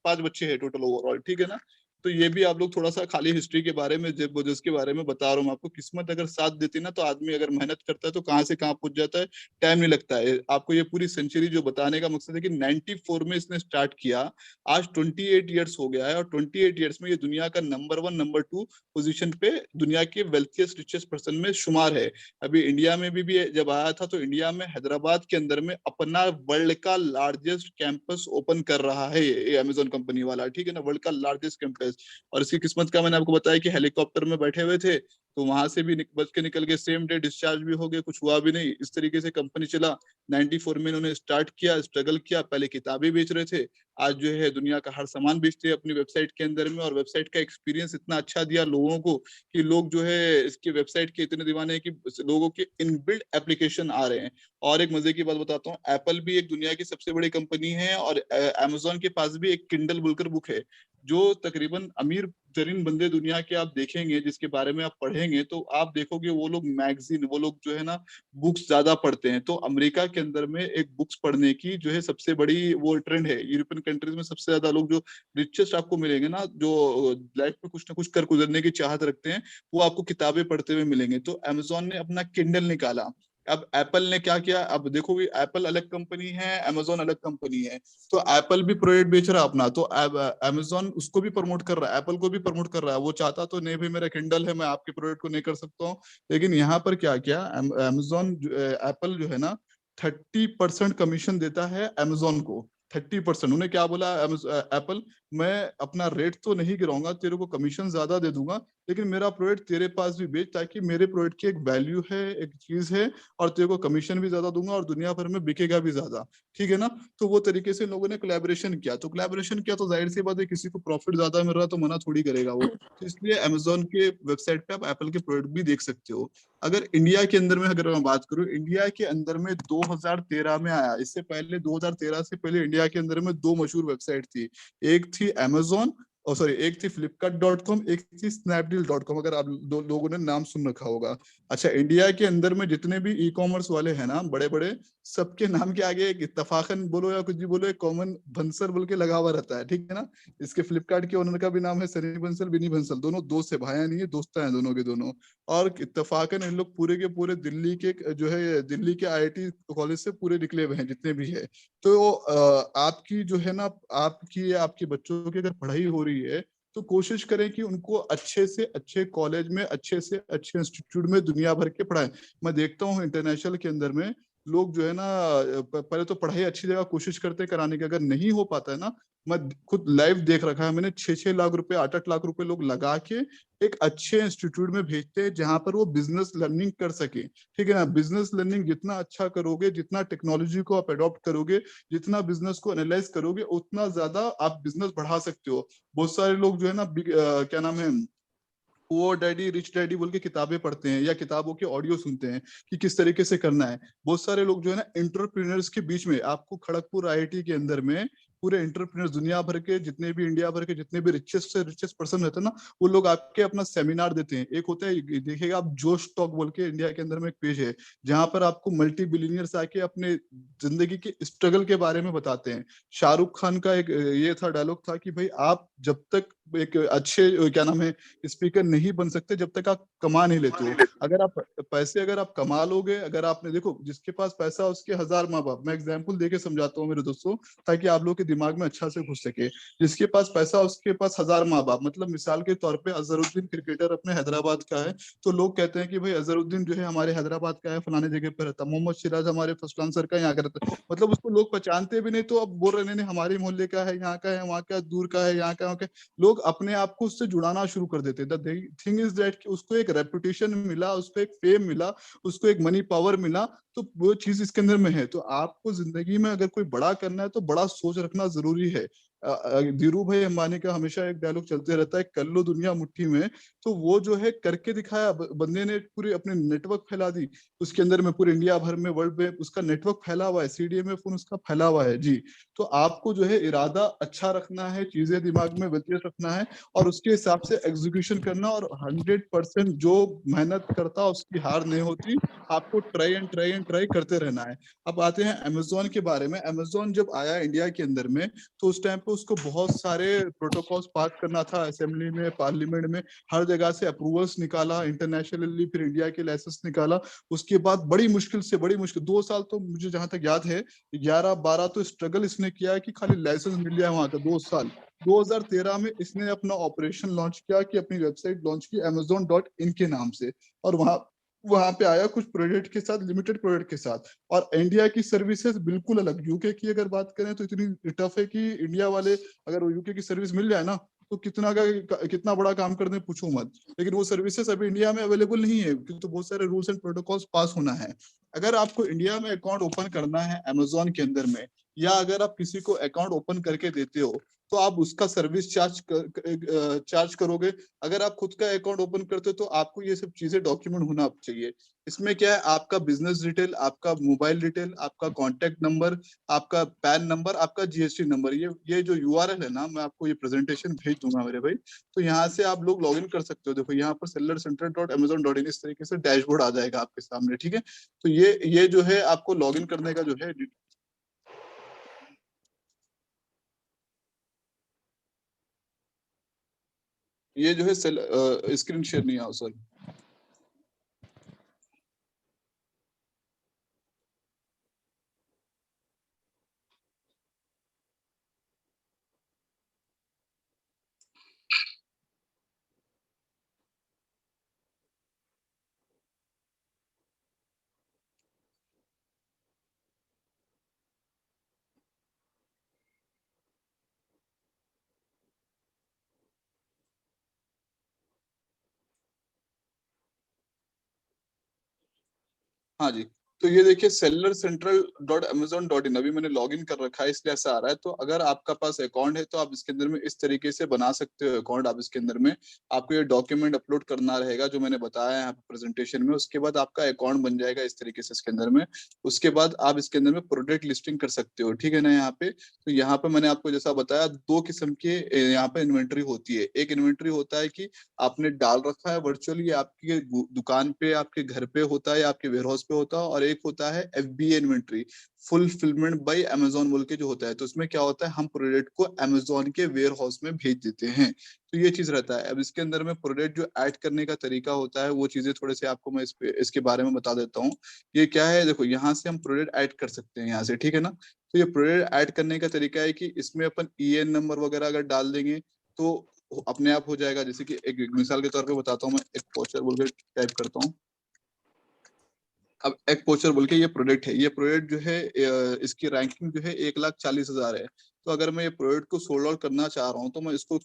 5 बच्चे हैं टोटल ओवरऑल, ठीक है ना। तो ये भी आप लोग थोड़ा सा खाली हिस्ट्री के बारे में, जिसके बारे में बता रहा हूँ आपको, किस्मत अगर साथ देती ना तो आदमी अगर मेहनत करता है तो कहाँ से कहाँ पहुंच जाता है, टाइम नहीं लगता है। आपको ये पूरी सेंचुरी जो बताने का मकसद है कि 94 में इसने स्टार्ट किया, आज 28 ईयर्स हो गया है, और 28 ईयर्स में ये दुनिया का नंबर 1 नंबर 2 पोजीशन पे दुनिया के वेल्थिएस्ट रिचेस्ट पर्सन में शुमार है। अभी इंडिया में भी जब आया था तो इंडिया में हैदराबाद के अंदर में अपना वर्ल्ड का लार्जेस्ट कैंपस ओपन कर रहा है ये अमेजोन कंपनी वाला, ठीक है ना, वर्ल्ड का लार्जेस्ट कैंपस। और इसकी किस्मत का मैंने आपको बताया कि हेलीकॉप्टर में बैठे हुए थे, तो वहां से भी बच के निकल गए, सेम डे डिस्चार्ज भी हो गए, कुछ हुआ भी नहीं। इस तरीके से कंपनी चला। 94 में इन्होंने स्टार्ट किया, स्ट्रगल किया, पहले किताबें बेच रहे थे, आज जो है दुनिया का हर सामान बेचते हैं अपनी वेबसाइट के अंदर में। और वेबसाइट का एक्सपीरियंस इतना अच्छा दिया लोगों को कि लोग जो है इसकी वेबसाइट के इतने दीवाने हैं कि लोगों के इनबिल्ट एप्लीकेशन आ रहे हैं। और एक मजे की बात बताता हूँ, एप्पल भी एक दुनिया की सबसे बड़ी कंपनी है, और अमेजोन के पास भी एक किंडल बोलकर बुक है, जो तकरीबन अमीर तरीन बंदे दुनिया के आप देखेंगे, जिसके बारे में आप पढ़ेंगे तो आप देखोगे वो लोग मैगजीन, वो लोग जो है ना बुक्स ज्यादा पढ़ते हैं। तो अमेरिका के अंदर में एक बुक्स पढ़ने की जो है सबसे बड़ी वो ट्रेंड है। यूरोपियन कंट्रीज में सबसे ज्यादा लोग जो रिचेस्ट आपको मिलेंगे ना, जो लाइफ में कुछ ना कुछ कर गुजरने की चाहत रखते हैं, वो आपको किताबें पढ़ते हुए मिलेंगे। तो अमेजोन ने अपना किंडल निकाला। अब एप्पल ने क्या किया, अब देखोगे एप्पल अलग कंपनी है, अमेजोन अलग कंपनी है। तो एप्पल भी प्रोडक्ट बेच रहा है अपना, तो अमेजोन उसको भी प्रमोट कर रहा है, एप्पल को भी प्रमोट कर रहा है। वो चाहता तो नहीं भाई मेरा किंडल है, मैं आपके प्रोडक्ट को नहीं कर सकता हूँ, लेकिन यहाँ पर क्या किया अमेजोन एप्पल जो है ना 30% कमीशन देता है अमेजोन को। 30%। उन्हें क्या बोला एप्पल, मैं अपना रेट तो नहीं गिराऊंगा, तेरे को कमीशन ज्यादा दे दूंगा, लेकिन मेरा प्रोडक्ट तेरे पास भी बेच, ताकि मेरे प्रोडक्ट की एक वैल्यू है, एक चीज है, और तेरे को कमीशन भी ज्यादा दूंगा और दुनिया भर में बिकेगा भी ज्यादा, ठीक है ना। तो वो तरीके से लोगों ने कोलैबोरेशन किया। तो कोलैबोरेशन किया तो जाहिर सी बात है किसी को प्रॉफिट ज्यादा मिल रहा तो मना थोड़ी करेगा वो। तो इसलिए अमेजोन के वेबसाइट पे आप एप्पल के प्रोडक्ट भी देख सकते हो। अगर इंडिया के अंदर में अगर मैं बात करूं, इंडिया के अंदर में 2013 में आया। इससे पहले 2013 से पहले इंडिया के अंदर में 2 मशहूर वेबसाइट थी, एक थी अमेजोन, और सॉरी एक थी flipkart.com, एक थी snapdeal.com, अगर आप लोगों ने नाम सुन रखा होगा। अच्छा, इंडिया के अंदर में जितने भी ई कॉमर्स वाले हैं ना बड़े बड़े, सबके नाम के आगे एक इत्तफाकन बोलो या कुछ भी बोलो, एक कॉमन बंसल बोल के लगा हुआ रहता है, ठीक है ना। इसके फ्लिपकार्ट के ओनर का भी नाम है सनी बंसल, विनी बंसल, दोनों दोस्त है, भाई नहीं है, दोस्त हैं दोनों के दोनों। और इत्तफाकन इन लोग पूरे के पूरे दिल्ली के जो है दिल्ली के IIT कॉलेज से पूरे निकले हुए हैं जितने भी है। तो आपकी जो है ना आपकी आपके बच्चों की अगर पढ़ाई हो रही है तो कोशिश करें कि उनको अच्छे से अच्छे कॉलेज में, अच्छे से अच्छे इंस्टीट्यूट में दुनिया भर के पढ़ाएं। मैं देखता हूँ इंटरनेशनल के अंदर में लोग जो है ना पहले तो पढ़ाई अच्छी जगह कोशिश करते हैं कराने की, अगर नहीं हो पाता है ना, मैं खुद लाइव देख रखा है मैंने, 6-6 लाख रुपए 8-8 लाख रुपए लोग लगा के एक अच्छे इंस्टीट्यूट में भेजते हैं जहां पर वो बिजनेस लर्निंग कर सके, ठीक है ना। बिजनेस लर्निंग जितना अच्छा करोगे, जितना टेक्नोलॉजी को आप अडॉप्ट करोगे, जितना बिजनेस को एनालाइज करोगे, उतना ज्यादा आप बिजनेस बढ़ा सकते हो। बहुत सारे लोग जो है ना क्या नाम है, पुअर डैडी रिच डैडी बोल के किताबें पढ़ते हैं या किताबों के ऑडियो सुनते हैं कि किस तरीके से करना है। बहुत सारे लोग जो है ना एंटरप्रेन्योर्स के बीच में, आपको खड़गपुर IIT के अंदर में पूरे एंटरप्रेन्योर्स दुनिया भर के जितने भी, इंडिया भर के जितने भी रिचेस्ट से रिचेस्ट पर्सन रहते हैं ना, वो लोग आके अपना सेमिनार देते हैं। एक होता है, देखिएगा आप, जोश टॉक बोल के इंडिया के अंदर में एक पेज है, जहां पर आपको मल्टी बिलियनियर्स आके अपने जिंदगी के स्ट्रगल के बारे में बताते हैं। शाहरुख खान का एक ये था डायलॉग था कि भाई आप जब तक एक अच्छे क्या नाम है स्पीकर नहीं बन सकते जब तक आप कमा नहीं लेते हो। अगर आप पैसे अगर आप कमा लोगे, अगर आपने, देखो जिसके पास पैसा उसके 1000 माँ बाप, मैं एग्जांपल देके समझाता हूँ मेरे दोस्तों ताकि आप लोग के दिमाग में अच्छा से घुस सके। जिसके पास पैसा उसके पास 1000 माँ बाप, मतलब मिसाल के तौर पे अजहरुद्दीन क्रिकेटर अपने हैदराबाद का है, तो लोग कहते हैं कि भाई अजहरुद्दीन जो है हमारे हैदराबाद का है, फलाने जगह पे रहता है। मोहम्मद सिराज हमारे फर्स्ट आंसर का यहाँ का रहता है, मतलब उसको लोग पहचानते भी नहीं, तो अब बोल रहे नहीं हमारे मोहल्ले का है, यहाँ का है, वहाँ का दूर का है, यहाँ का लोग अपने आप को उससे जुड़ाना शुरू कर देते हैं। द थिंग इज दैट कि उसको एक रेपुटेशन मिला, उसको एक फेम मिला, उसको एक मनी पावर मिला, तो वो चीज इसके अंदर में है। तो आपको जिंदगी में अगर कोई बड़ा करना है तो बड़ा सोच रखना जरूरी है। धीरू भाई अंबानी का हमेशा एक डायलॉग चलते रहता है, कर लो दुनिया मुट्ठी में। तो वो जो है करके दिखाया, बंदे ने पूरी अपने नेटवर्क फैला दी उसके अंदर में, पूरे इंडिया भर में, वर्ल्ड में उसका नेटवर्क फैला हुआ है, CDMA फोन उसका फैला हुआ है जी। तो आपको जो है इरादा अच्छा रखना है, चीजें दिमाग में व्यतीत रखना है और उसके हिसाब से एग्जीक्यूशन करना, और 100% जो मेहनत करता उसकी हार नहीं होती। आपको try and try and try करते रहना है। अब आते हैं अमेजोन के बारे में। अमेजोन जब आया इंडिया के अंदर में, तो उस टाइम पे उसको बहुत सारे प्रोटोकॉल्स पास करना था, असेंबली में, पार्लियामेंट में, हर जगह से अप्रूवल्स निकाला इंटरनेशनली, फिर इंडिया के लाइसेंस निकाला। उसके बाद बड़ी मुश्किल 2 साल तो मुझे जहां तक याद है, 11-12 तो स्ट्रगल इसने किया है कि खाली लाइसेंस मिल जाए वहां का। 2 साल 2013 में इसने अपना ऑपरेशन लॉन्च किया, कि अपनी वेबसाइट लॉन्च की amazon.in के नाम से, और वहां वहां पे आया कुछ प्रोडक्ट के साथ, लिमिटेड प्रोडक्ट के साथ। और इंडिया की सर्विसेज बिल्कुल अलग। यूके की अगर बात करें तो इतनी टफ है कि इंडिया वाले अगर यूके की सर्विस मिल जाए ना, तो कितना बड़ा काम कर दें पूछो मत। लेकिन वो सर्विसेज अभी इंडिया में अवेलेबल नहीं है, क्योंकि तो बहुत सारे रूल्स एंड प्रोटोकॉल्स पास होना है। अगर आपको इंडिया में अकाउंट ओपन करना है अमेजोन के अंदर में, या अगर आप किसी को अकाउंट ओपन करके देते हो, तो आप उसका सर्विस चार्ज करोगे। अगर आप खुद का अकाउंट ओपन करते हो तो आपको ये सब चीजें डॉक्यूमेंट होना चाहिए। इसमें क्या है, आपका बिजनेस डिटेल, आपका मोबाइल डिटेल, आपका कॉन्टेक्ट नंबर, आपका पैन नंबर, आपका GST नंबर, ये जो URL है ना, मैं आपको ये प्रेजेंटेशन भेज दूंगा मेरे भाई। तो यहाँ से आप लोग लॉग इन कर सकते हो। देखो यहाँ पर sellercenter.amazon.in इस तरीके से डैशबोर्ड आ जाएगा आपके सामने, ठीक है। तो ये जो है आपको लॉग इन करने का जो है, ये जो है स्क्रीन शेयर नहीं आओ सॉरी। हाँ जी। तो ये देखिए sellercentral.amazon.in, अभी मैंने लॉग इन कर रखा है इसलिए ऐसा आ रहा है। तो अगर आपका पास अकाउंट है तो आप इसके अंदर में इस तरीके से बना सकते हो अकाउंट। आप इसके अंदर में आपको ये डॉक्यूमेंट अपलोड करना रहेगा जो मैंने बताया है प्रेजेंटेशन में। उसके बाद आपका अकाउंट बन जाएगा इस तरीके से इसके अंदर में। उसके बाद आप इसके अंदर में प्रोडक्ट लिस्टिंग कर सकते हो, ठीक है ना। यहाँ पे तो यहाँ पे मैंने आपको जैसा बताया, 2 किस्म के यहाँ पे इन्वेंट्री होती है। एक इन्वेंट्री होता है कि आपने डाल रखा है वर्चुअली, आपकी दुकान पे, आपके घर पे होता है, आपके वेयर हाउस पे होता है। और एक होता है FBA inventory, fulfilment bye Amazon बोल के जो होता है। तो इसमें क्या होता है, हम प्रोडक्ट को अमेजोन के वेयर हाउस में भेज देते हैं। तो ये चीज रहता है। अब इसके अंदर में प्रोडक्ट जो ऐड करने का तरीका होता है, वो चीजें थोड़े से आपको मैं इसके बारे में बता देता हूँ। ये क्या है, देखो यहाँ से हम प्रोडक्ट ऐड कर सकते हैं यहाँ से, ठीक है ना। तो ये प्रोडक्ट ऐड करने का तरीका है कि इसमें अपन EN नंबर वगैरह अगर डाल देंगे तो अपने आप हो जाएगा। जैसे कि एक मिसाल के तौर पे बताता हूँ, मैं एक पोस्टर बोल के टाइप करता हूँ। अब एक पोस्टर बोल के ये प्रोडक्ट है। ये प्रोडक्ट जो है इसकी रैंकिंग जो है 1,40,000 है। तो अगर मैं ये प्रोडक्ट को सोल्ड आउट करना चाह रहा हूँ तो मैं इसको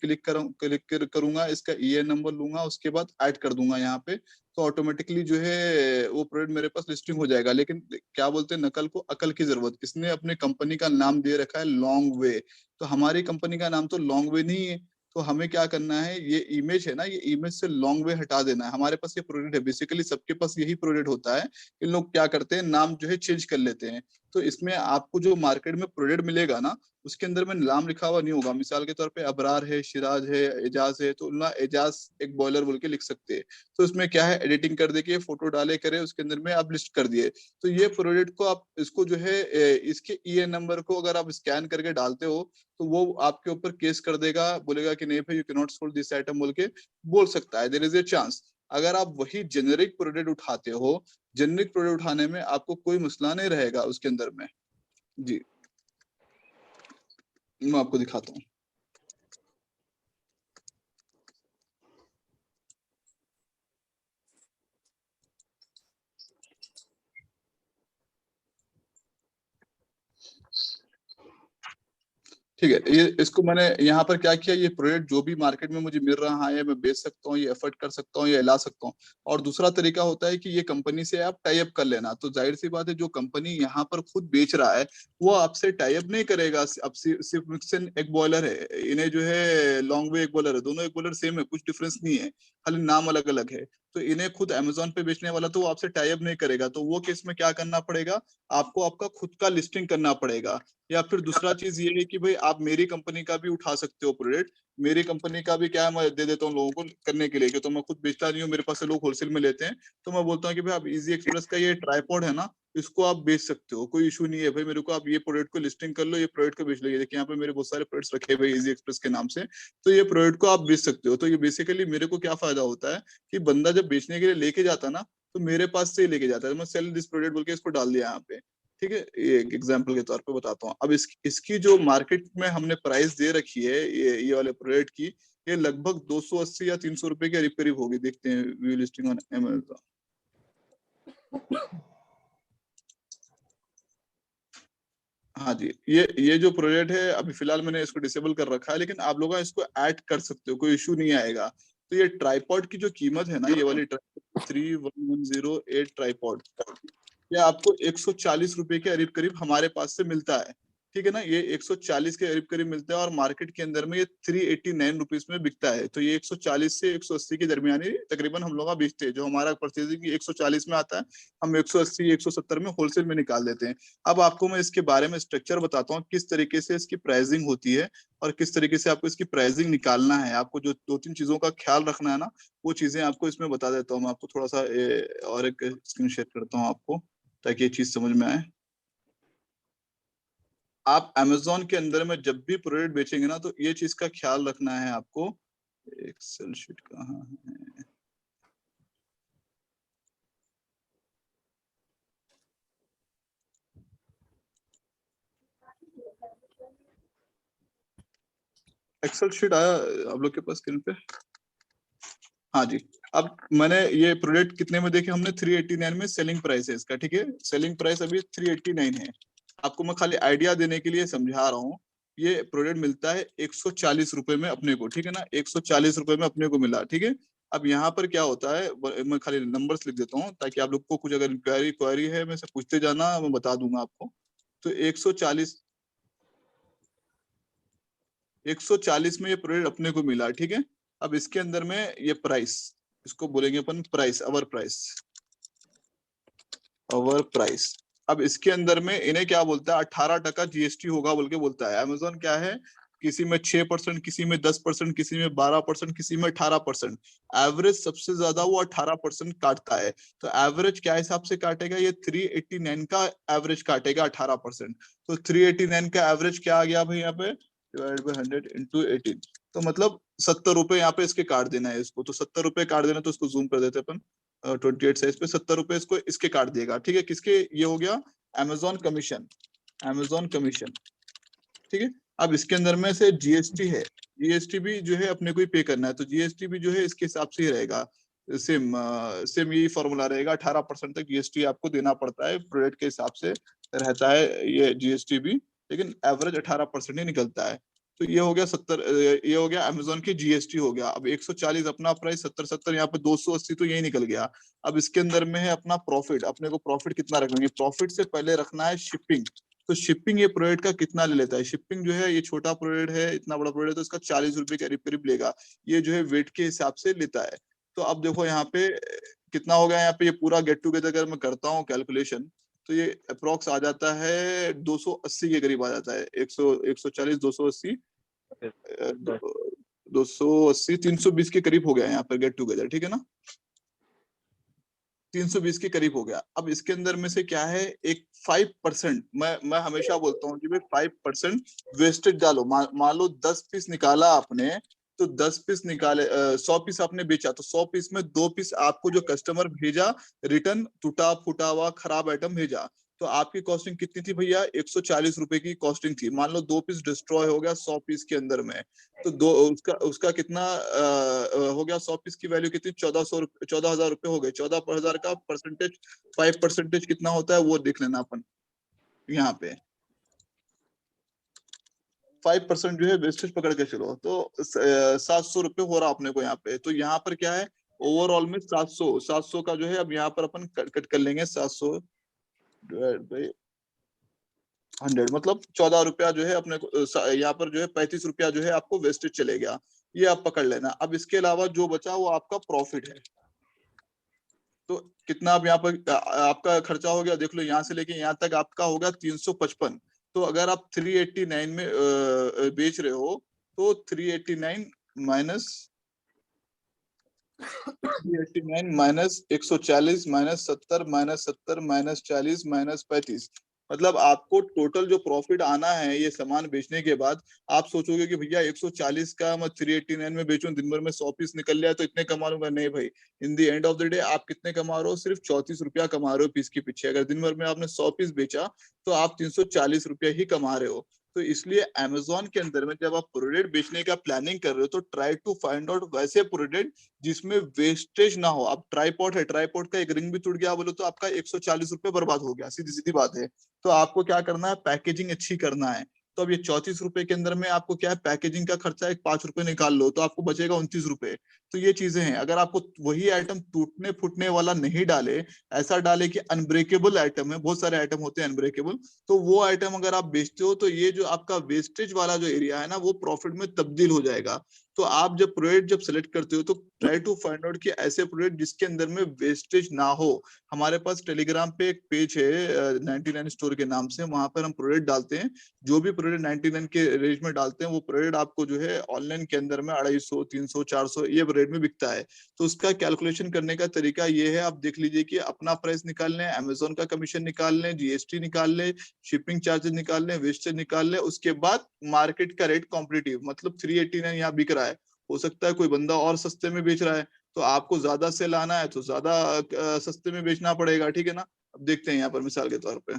करूंगा, इसका EN नंबर लूंगा, उसके बाद ऐड कर दूंगा यहाँ पे। तो ऑटोमेटिकली जो है वो प्रोडक्ट मेरे पास लिस्टिंग हो जाएगा। लेकिन क्या बोलते हैं, नकल को अकल की जरूरत। इसने अपने कंपनी का नाम दे रखा है लॉन्ग वे। तो हमारी कंपनी का नाम तो लॉन्ग वे नहीं है। तो हमें क्या करना है, ये इमेज है ना, ये इमेज से लॉन्ग वे हटा देना है। हमारे पास ये प्रोडक्ट है, बेसिकली सबके पास यही प्रोडक्ट होता है। इन लोग क्या करते हैं, नाम जो है चेंज कर लेते हैं। तो इसमें आपको जो मार्केट में प्रोडक्ट मिलेगा ना, उसके अंदर में नाम लिखा हुआ नहीं होगा। मिसाल के तौर पे अबरार है, सिराज है, एजाज है, तो ना एजाज एक बॉयलर बोल के लिख सकते हैं। तो इसमें क्या है, एडिटिंग कर दे के फोटो डाले करे, उसके अंदर में आप लिस्ट कर दिए। तो ये प्रोडक्ट को आप इसको जो है इसके EN नंबर को अगर आप स्कैन करके डालते हो तो वो आपके ऊपर केस कर देगा, बोलेगा कि नहीं भाई, you can not sold this item बोल के बोल सकता है। There is a chance. अगर आप वही जेनेरिक प्रोडक्ट उठाते हो, जेनेरिक प्रोडक्ट उठाने में आपको कोई मसला नहीं रहेगा उसके अंदर में जी। मैं आपको दिखाता हूँ। ठीक है, ये इसको मैंने यहाँ पर क्या किया, ये प्रोडक्ट जो भी मार्केट में मुझे मिल रहा है मैं बेच सकता हूँ, ये एफर्ट कर सकता हूँ, ये ला सकता हूँ। और दूसरा तरीका होता है कि ये कंपनी से आप टाई अप कर लेना। तो जाहिर सी बात है जो कंपनी यहाँ पर खुद बेच रहा है वो आपसे टाई अप नहीं करेगा। अब सिर्फ मिक्सन एक बॉयलर है, इन्हें जो है लॉन्ग वे एक बॉयलर है, दोनों एक बॉयलर सेम है, कुछ डिफरेंस नहीं है, खाली नाम अलग अलग है। तो इन्हें खुद अमेजोन पे बेचने वाला तो वो आपसे टाई अप नहीं करेगा। तो वो केस में क्या करना पड़ेगा, आपको आपका खुद का लिस्टिंग करना पड़ेगा। या फिर दूसरा चीज ये है कि भाई आप मेरी कंपनी का भी उठा सकते हो प्रोडक्ट। मेरी कंपनी का भी क्या है, मैं दे देता हूँ लोगों को करने के लिए, कि तो मैं खुद बेचता नहीं हूँ, मेरे पास से लोग होलसेल में लेते हैं। तो मैं बोलता हूँ कि भाई आप इजी एक्सप्रेस का ये ट्राइपॉड है ना, इसको आप बेच सकते हो, कोई इशू नहीं है भाई, मेरे को आप ये प्रोडक्ट को लिस्टिंग कर लो, ये प्रोडक्ट को बेच लो। ये देखिए यहाँ पे मेरे बहुत सारे प्रोडक्ट्स रखे हुए इजी एक्सप्रेस के नाम से, तो ये प्रोडक्ट को आप बेच सकते हो। तो ये बेसिकली मेरे को क्या फायदा होता है कि बंदा जब बेचने के लिए लेके जाता है ना, तो मेरे पास से ही लेके जाता है। मैं सेल दिस प्रोडक्ट बोल के इसको डाल दिया यहाँ पे, ठीक है। ये एक एग्जांपल के तौर पे बताता हूँ। अब इसकी जो मार्केट में हमने प्राइस दे रखी है ये वाले प्रोडक्ट की, ये लगभग 280 या 300 रुपए के करीब होगी। देखते हैं व्यू लिस्टिंग ऑन अमेज़न। हाँ जी, ये जो प्रोजेक्ट है अभी फिलहाल मैंने इसको डिसेबल कर रखा है, लेकिन आप लोग इसको ऐड कर सकते हो, कोई इशू नहीं आएगा। तो ये ट्राइपॉड की जो कीमत है ना, ये वाली 3108 ट्राइपॉड, ये आपको 140 रुपए के करीब हमारे पास से मिलता है, ठीक है ना। ये 140 के करीब मिलता है और मार्केट के अंदर में ये 389 रुपीज में बिकता है। तो ये 140 से 180 के दरमियान ही तकरीबन हम लोग बेचते हैं। जो हमारा परचेजिंग 140 में आता है, हम 180 170 में होलसेल में निकाल देते हैं। अब आपको मैं इसके बारे में स्ट्रक्चर बताता हूँ, किस तरीके से इसकी प्राइसिंग होती है और किस तरीके से आपको इसकी प्राइसिंग निकालना है। आपको जो 2-3 चीजों का ख्याल रखना है ना, वो चीजें आपको इसमें बता देता हूँ। मैं आपको थोड़ा सा और एक स्क्रीन शेयर करता हूँ आपको, ताकि ये चीज समझ में आए। आप अमेजोन के अंदर में जब भी प्रोडक्ट बेचेंगे ना, तो ये चीज का ख्याल रखना है आपको। एक्सेल शीट कहाँ है, एक्सेल शीट आया आप लोग के पास स्क्रीन पे? हाँ जी। अब मैंने ये प्रोडक्ट कितने में देखे हमने, 389 में सेलिंग प्राइस है इसका, ठीक है। सेलिंग प्राइस अभी 389 है। आपको मैं खाली आइडिया देने के लिए समझा रहा हूँ। ये प्रोडक्ट मिलता है 140 रुपए में अपने को, ठीक है ना, 140 रुपए में अपने को मिला, ठीक है। अब यहाँ पर क्या होता है, मैं खाली नंबर्स लिख देता हूँ ताकि आप लोग को कुछ अगर क्वेरी है मैं से पूछते जाना, मैं बता दूंगा आपको। तो 140 में ये प्रोडक्ट अपने को मिला, ठीक है। अब इसके अंदर में ये प्राइस, इसको बोलेंगे अपन प्राइस, अवर प्राइस, अवर प्राइस। अब इसके अंदर में इन्हें क्या बोलता है, 18% जीएसटी होगा बोल के बोलता है। अमेजोन क्या है, किसी में 6%, किसी में 10%, किसी में 12%, किसी में 18%। एवरेज सबसे ज्यादा वो 18% काटता है। तो एवरेज क्या हिसाब से काटेगा, ये 389 का एवरेज काटेगा 18%। तो 389 का एवरेज क्या आ गया भाई यहाँ पे, डिवाइड बाय 100 इंटू 18, तो मतलब 70 रुपए यहाँ पे इसके काट देना है इसको। तो 70 रुपए काट देना, तो इसको जूम कर देते अपन 28 साइज पे, 70 रुपए इसको इसके काट देगा, ठीक है। किसके, ये हो गया अमेजोन कमीशन, अमेजोन कमीशन, ठीक है। अब इसके अंदर में से जीएसटी है, जीएसटी भी जो है अपने को ही पे करना है। तो जीएसटी भी जो है इसके हिसाब से ही रहेगा, सेम सेम यही फॉर्मूला रहेगा। 18% तक जीएसटी आपको देना पड़ता है, प्रोडक्ट के हिसाब से रहता है ये जीएसटी भी, लेकिन एवरेज 18% ही निकलता है। तो ये हो गया 70, ये हो गया अमेजोन की जीएसटी हो गया। अब 140 अपना प्राइस, 70 यहाँ पे 280, तो यही निकल गया। अब इसके अंदर में है अपना प्रॉफिट, अपने को प्रॉफिट कितना रखेंगे, प्रॉफिट से पहले रखना है शिपिंग। तो शिपिंग ये प्रोडक्ट का कितना ले लेता है, शिपिंग जो है, ये छोटा प्रोडक्ट है, इतना बड़ा प्रोडक्ट है, तो इसका 40 रुपए के करीब लेगा। ये जो है वेट के हिसाब से लेता है। तो अब देखो यहाँ पे कितना हो गया, यहाँ पे ये पूरा गेट टुगेदर अगर मैं करता हूँ कैलकुलेशन, तो ये अप्रोक्स आ जाता है 280 के करीब आ जाता है। 140 280 280 320 के करीब हो गया यहाँ पर गेट टुगेदर, ठीक है ना। 320 के करीब हो गया। अब इसके अंदर में से क्या है, एक 5%, मैं हमेशा बोलता हूँ कि भाई 5% वेस्टेज डालो। मान लो 10 पीस निकाला आपने, तो 10 पीस निकाले, 100 पीस आपने बेचा, तो 100 पीस में 2 पीस आपको जो कस्टमर भेजा रिटर्न, टूटा फूटा हुआ खराब आइटम भेजा, तो आपकी कॉस्टिंग कितनी थी भैया, 140 रुपए की कॉस्टिंग थी। मान लो 2 पीस डिस्ट्रॉय हो गया 100 पीस के अंदर में, तो दो उसका कितना हो गया, 100 पीस की वैल्यू कितनी, 14,000 रुपए हो गए। 14,000 का परसेंटेज 5% कितना होता है वो देख लेना अपन यहाँ पे। 5% जो है वेस्टेज पकड़ के चलो, तो 700 रुपये हो रहा अपने को यहाँ पे। तो यहाँ पर क्या है, ओवरऑल में 700 का जो है, अब यहाँ पर अपन कट कर लेंगे 700 डिवाइड बाई 100, मतलब 14 रुपया जो है अपने को यहाँ पर जो है 35 रुपया जो है आपको वेस्टेज चले गया, ये आप पकड़ लेना। अब इसके अलावा जो बचा वो आपका प्रॉफिट है। तो कितना अब यहाँ पर आपका खर्चा हो गया, देख लो, यहाँ से लेके यहाँ तक आपका होगा 355। तो अगर आप 389 में बेच रहे हो, तो 389 minus 140 minus 70 minus 70 minus 40 minus 35, मतलब आपको टोटल जो प्रॉफिट आना है ये सामान बेचने के बाद। आप सोचोगे कि भैया 140 का मैं 389 में बेचूं, दिन भर में 100 पीस निकल लिया तो इतने कमा लूंगा। नहीं भाई, in the end of the day आप कितने कमा रहे हो, सिर्फ 34 रुपया कमा रहे हो पीस के पीछे। अगर दिन भर में आपने 100 पीस बेचा तो आप 340 रुपया ही कमा रहे हो। तो इसलिए अमेजोन के अंदर में जब आप प्रोडक्ट बेचने का प्लानिंग कर रहे हो, तो ट्राई टू फाइंड आउट वैसे प्रोडक्ट जिसमें वेस्टेज ना हो। अब ट्राइपॉड है, ट्राइपॉड का एक रिंग भी टूट गया बोलो तो आपका 140 रुपये बर्बाद हो गया, सीधी सीधी बात है। तो आपको क्या करना है, पैकेजिंग अच्छी करना है। तो अब ये 34 रुपए के अंदर में आपको क्या है, पैकेजिंग का खर्चा एक 5 रुपए निकाल लो तो आपको बचेगा 29 रुपए। तो ये चीजें हैं। अगर आपको वही आइटम टूटने फूटने वाला नहीं डाले, ऐसा डाले कि अनब्रेकेबल आइटम है, बहुत सारे आइटम होते हैं अनब्रेकेबल, तो वो आइटम अगर आप बेचते हो तो ये जो आपका वेस्टेज वाला जो एरिया है ना, वो प्रॉफिट में तब्दील हो जाएगा। तो आप जब प्रोडक्ट जब सेलेक्ट करते हो तो ट्राई टू फाइंड आउट कि ऐसे प्रोडक्ट जिसके अंदर में वेस्टेज ना हो। हमारे पास टेलीग्राम पे एक पेज है 99 स्टोर के नाम से, वहां पर हम प्रोडक्ट डालते हैं। जो भी प्रोडक्ट 99 के रेंज में डालते हैं वो प्रोडक्ट आपको जो है ऑनलाइन के अंदर में 250, 300, 400 ये रेट में बिकता है। तो उसका कैलकुलेशन करने का तरीका ये है, आप देख लीजिए कि अपना प्राइस निकाल लें, अमेजोन का कमीशन निकाल लें, जीएसटी निकाल लें, शिपिंग चार्जेस निकाल लें, वेस्टेज निकाल लें, उसके बाद मार्केट का रेट कॉम्पिटिटिव, मतलब 389 यहाँ बिक रहा है, हो सकता है कोई बंदा और सस्ते में बेच रहा है, तो आपको ज्यादा से लाना है तो ज्यादा सस्ते में बेचना पड़ेगा, ठीक है ना। अब देखते हैं यहाँ पर मिसाल के तौर पे,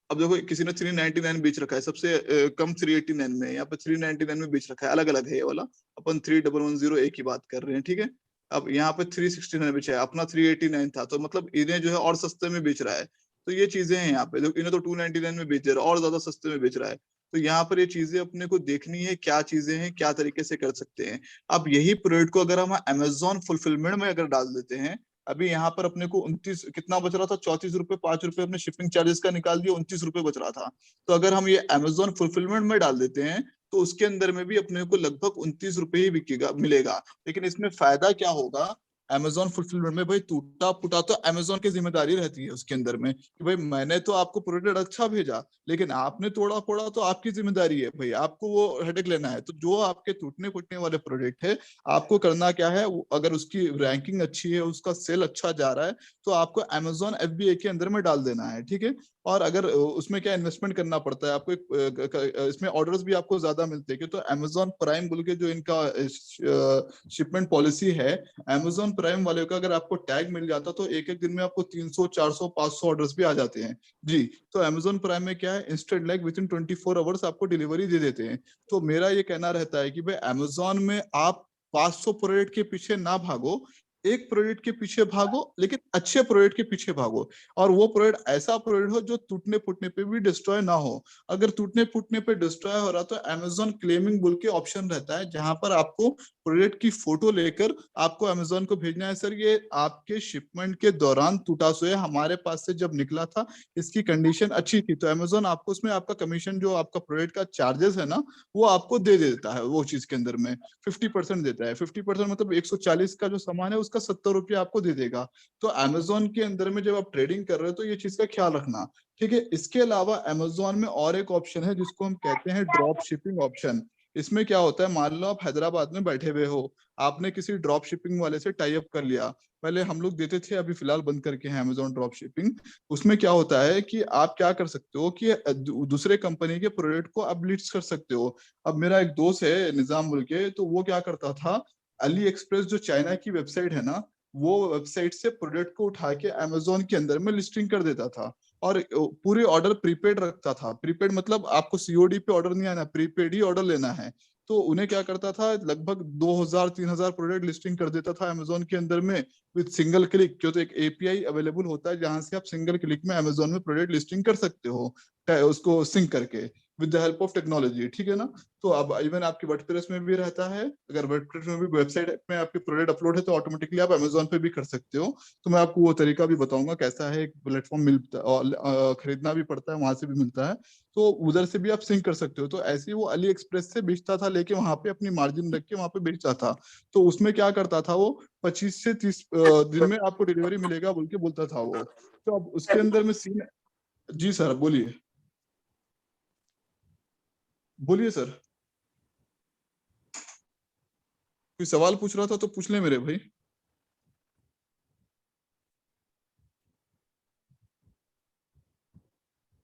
अब देखो किसी ने 399 बेच रखा है, सबसे कम 389 में, यहाँ पे 399 में बेच रखा है, अलग अलग है ये वाला, अपन 3110 एक ही बात कर रहे हैं, ठीक है। अब यहाँ पे 369 बेचा है, अपना 389 था, तो मतलब इन्हें जो है और सस्ते में बेच रहा है। तो ये चीजें हैं यहाँ पे, इन्हें तो 299 में बेच रहा है और ज्यादा सस्ते में बेच रहा है। तो यहाँ पर ये चीजें अपने को देखनी है, क्या चीजें हैं, क्या तरीके से कर सकते हैं। अब यही प्रोडक्ट को अगर हम अमेजोन फुलफिलमेंट में अगर डाल देते हैं, अभी यहाँ पर अपने को 29 कितना बच रहा था, 34 रुपए, 5 रुपए अपने शिपिंग चार्जेस का निकाल दिया, 29 रुपए बच रहा था। तो अगर हम ये अमेजोन फुलफिलमेंट में डाल देते हैं तो उसके अंदर में भी अपने को लगभग 29 रुपए ही बिकेगा मिलेगा। लेकिन इसमें फायदा क्या होगा, अमेजोन फुलफिलमेंट में भाई टूटा फूटा तो अमेजोन की जिम्मेदारी रहती है उसके अंदर में, कि भाई मैंने तो आपको प्रोडक्ट अच्छा भेजा, लेकिन आपने तोड़ा फोड़ा तो आपकी जिम्मेदारी है भाई, आपको वो हेडेक लेना है। तो जो आपके टूटने फूटने वाले प्रोडक्ट है, आपको करना क्या है, अगर उसकी रैंकिंग अच्छी है, उसका सेल अच्छा जा रहा है, तो आपको अमेजोन FBA के अंदर में डाल देना है, ठीक है। और अगर उसमें क्या इन्वेस्टमेंट करना पड़ता है आपको, इसमें ऑर्डर्स भी आपको ज्यादा मिलते हैं, तो अमेजोन प्राइम बोल के जो इनका शिपमेंट पॉलिसी है, अमेजोन प्राइम वाले का अगर आपको टैग मिल जाता तो एक एक दिन में आपको 300, 400, 500 ऑर्डर्स भी आ जाते हैं जी। तो अमेजोन प्राइम में क्या है, instant like with in 24 hours आपको डिलीवरी दे देते हैं। तो मेरा ये कहना रहता है कि भाई अमेजोन में आप 500 प्रोडक्ट के पीछे ना भागो, एक प्रोडक्ट के पीछे भागो, लेकिन अच्छे प्रोडक्ट के पीछे भागो। और वो प्रोडक्ट ऐसा प्रोडक्ट हो जो टूटने फूटने पे भी डिस्ट्रॉय ना हो। अगर टूटने फूटने पे डिस्ट्रॉय हो रहा तो अमेजोन क्लेमिंग बोल के ऑप्शन रहता है, जहां पर आपको प्रोडक्ट की फोटो लेकर आपको अमेजोन को भेजना है, सर ये आपके शिपमेंट के दौरान टूटा सोया हमारे पास से जब निकला था, इसकी कंडीशन अच्छी थी। तो अमेजोन आपको उसमें आपका कमीशन जो आपका प्रोडक्ट का चार्जेस है ना, वो आपको दे देता है, वो चीज के अंदर में 50% देता है। 50% मतलब 140 का जो सामान है उसका 70 रुपये आपको दे देगा। तो अमेजोन के अंदर में जब आप ट्रेडिंग कर रहे हो तो ये चीज का ख्याल रखना, ठीक है। इसके अलावा अमेजोन में और एक ऑप्शन है जिसको हम कहते हैं ड्रॉप शिपिंग ऑप्शन। इसमें क्या होता है, मान लो आप हैदराबाद में बैठे हुए हो, आपने किसी ड्रॉप शिपिंग वाले से टाई अप कर लिया, पहले हम लोग देते थे, अभी फिलहाल बंद करके हैं अमेजोन ड्रॉप शिपिंग। उसमें क्या होता है कि आप क्या कर सकते हो कि दूसरे कंपनी के प्रोडक्ट को आप लिस्ट कर सकते हो। अब मेरा एक दोस्त है निजाम बोल के, तो वो क्या करता था, अली एक्सप्रेस जो चाइना की वेबसाइट है ना, वो वेबसाइट से प्रोडक्ट को उठा के अमेजोन के अंदर में लिस्टिंग कर देता था, और पूरे ऑर्डर प्रीपेड रखता था। प्रीपेड मतलब आपको COD पे ऑर्डर नहीं आना, प्रीपेड ही ऑर्डर लेना है। तो उन्हें क्या करता था, लगभग 2000-3000 प्रोडक्ट लिस्टिंग कर देता था अमेजोन के अंदर में विद सिंगल क्लिक। क्यों, तो एक API अवेलेबल होता है जहां से आप सिंगल क्लिक में अमेजोन में प्रोडक्ट लिस्टिंग कर सकते हो, उसको सिंक करके। With the help of technology, ठीक है ना। तो अब इवन आपकी वर्डप्रेस में भी रहता है, अगर वर्डप्रेस में भी वेबसाइट में आपके प्रोडक्ट अपलोड है तो ऑटोमेटिकली आप अमेजोन पे भी कर सकते हो। तो मैं आपको वो तरीका भी बताऊंगा कैसा है, एक प्लेटफॉर्म मिलता और खरीदना भी पड़ता है, वहां से भी मिलता है, तो उधर से भी आप सिंक कर सकते हो। तो ऐसे ही वो अली एक्सप्रेस से बेचता था, लेके वहां पे अपनी मार्जिन रख के वहां पे बेचता था। तो उसमें क्या करता था वो, 25 से 30 दिन में आपको डिलीवरी मिलेगा बोल के बोलता था वो। तो अब उसके अंदर में सीन, जी सर बोलिए, बोलिए सर, कोई सवाल पूछ रहा था तो पूछ ले मेरे भाई।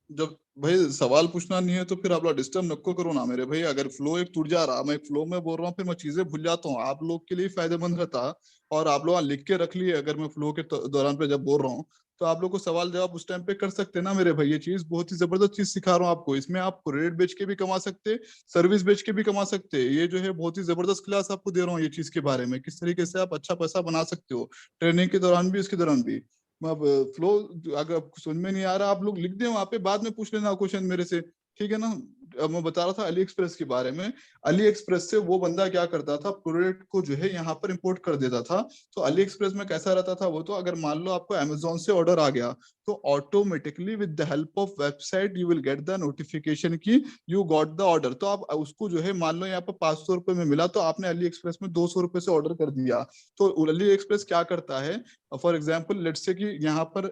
जब भाई सवाल पूछना नहीं है तो फिर आप लोग डिस्टर्ब नको करो ना मेरे भाई। अगर फ्लो एक टूट जा रहा, मैं एक फ्लो में बोल रहा हूँ, फिर मैं चीजें भूल जाता हूँ, आप लोग के लिए फायदेमंद रहता। और आप लोग लिख के रख लिए, अगर मैं फ्लो के दौरान पे जब बोल रहा हूँ तो आप लोग को सवाल जवाब उस टाइम पे कर सकते हैं ना मेरे भाई। ये चीज बहुत ही जबरदस्त चीज सिखा रहा हूँ आपको, इसमें आप रेट बेच के भी कमा सकते, सर्विस बेच के भी कमा सकते। ये जो है बहुत ही जबरदस्त क्लास आपको दे रहा हूँ ये चीज के बारे में, किस तरीके से आप अच्छा पैसा बना सकते हो, ट्रेनिंग के दौरान भी इसके दौरान भी। अब फ्लो अगर आपको समझ में नहीं आ रहा, आप लोग लिख दें वहां पे, बाद में पूछ लेना क्वेश्चन मेरे से, ठीक है ना। अब मैं बता रहा था अली एक्सप्रेस के बारे में। अली एक्सप्रेस से वो बंदा क्या करता था, प्रोडक्ट को जो है यहाँ पर इंपोर्ट कर देता था। तो अली एक्सप्रेस में कैसा रहता था वो, तो अगर मान लो आपको अमेजोन से ऑर्डर आ गया, तो automatically with the help of website you will get the notification की यू गॉट द ऑर्डर। तो आप उसको जो है, मान लो यहाँ पर 500 रुपए में मिला, तो आपने अली एक्सप्रेस में 200 रुपए से ऑर्डर कर दिया। तो अली एक्सप्रेस क्या करता है, फॉर एग्जाम्पल लेट्स से कि यहाँ पर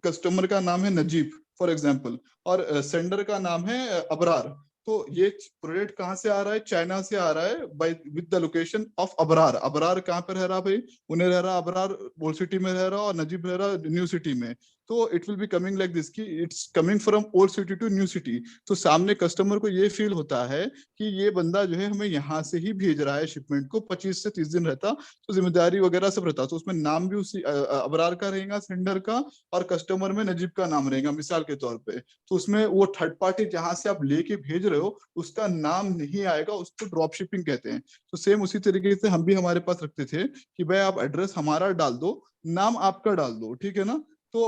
कस्टमर का नाम है नजीब फॉर एग्जाम्पल, और सेंडर का नाम है अबरार। तो ये प्रोडक्ट कहाँ से आ रहा है, चाइना से आ रहा है, by with the location of Abrar. Abrar कहाँ पर रह रहा भाई, उन्हें रह रहा अबरार ओल्ड सिटी में रह रहा, और नजीब रह रहा न्यू सिटी में। तो it will be coming like this की it's coming from old city to new city. तो सामने कस्टमर को ये फील होता है कि ये बंदा जो है हमें यहाँ से ही भेज रहा है शिपमेंट को, 25 से 30 दिन रहता, तो जिम्मेदारी वगैरह सब रहता। तो उसमें नाम भी उसी अबरार का रहेगा, सेंडर का, और कस्टमर में नजीब का नाम रहेगा मिसाल के तौर पे। तो उसमें वो थर्ड पार्टी जहां से आप लेके भेज रहे हो उसका नाम नहीं आएगा, उसको ड्रॉप शिपिंग कहते हैं। तो सेम उसी तरीके से हम भी हमारे पास रखते थे कि भाई आप एड्रेस हमारा डाल दो, नाम आपका डाल दो, ठीक है ना। तो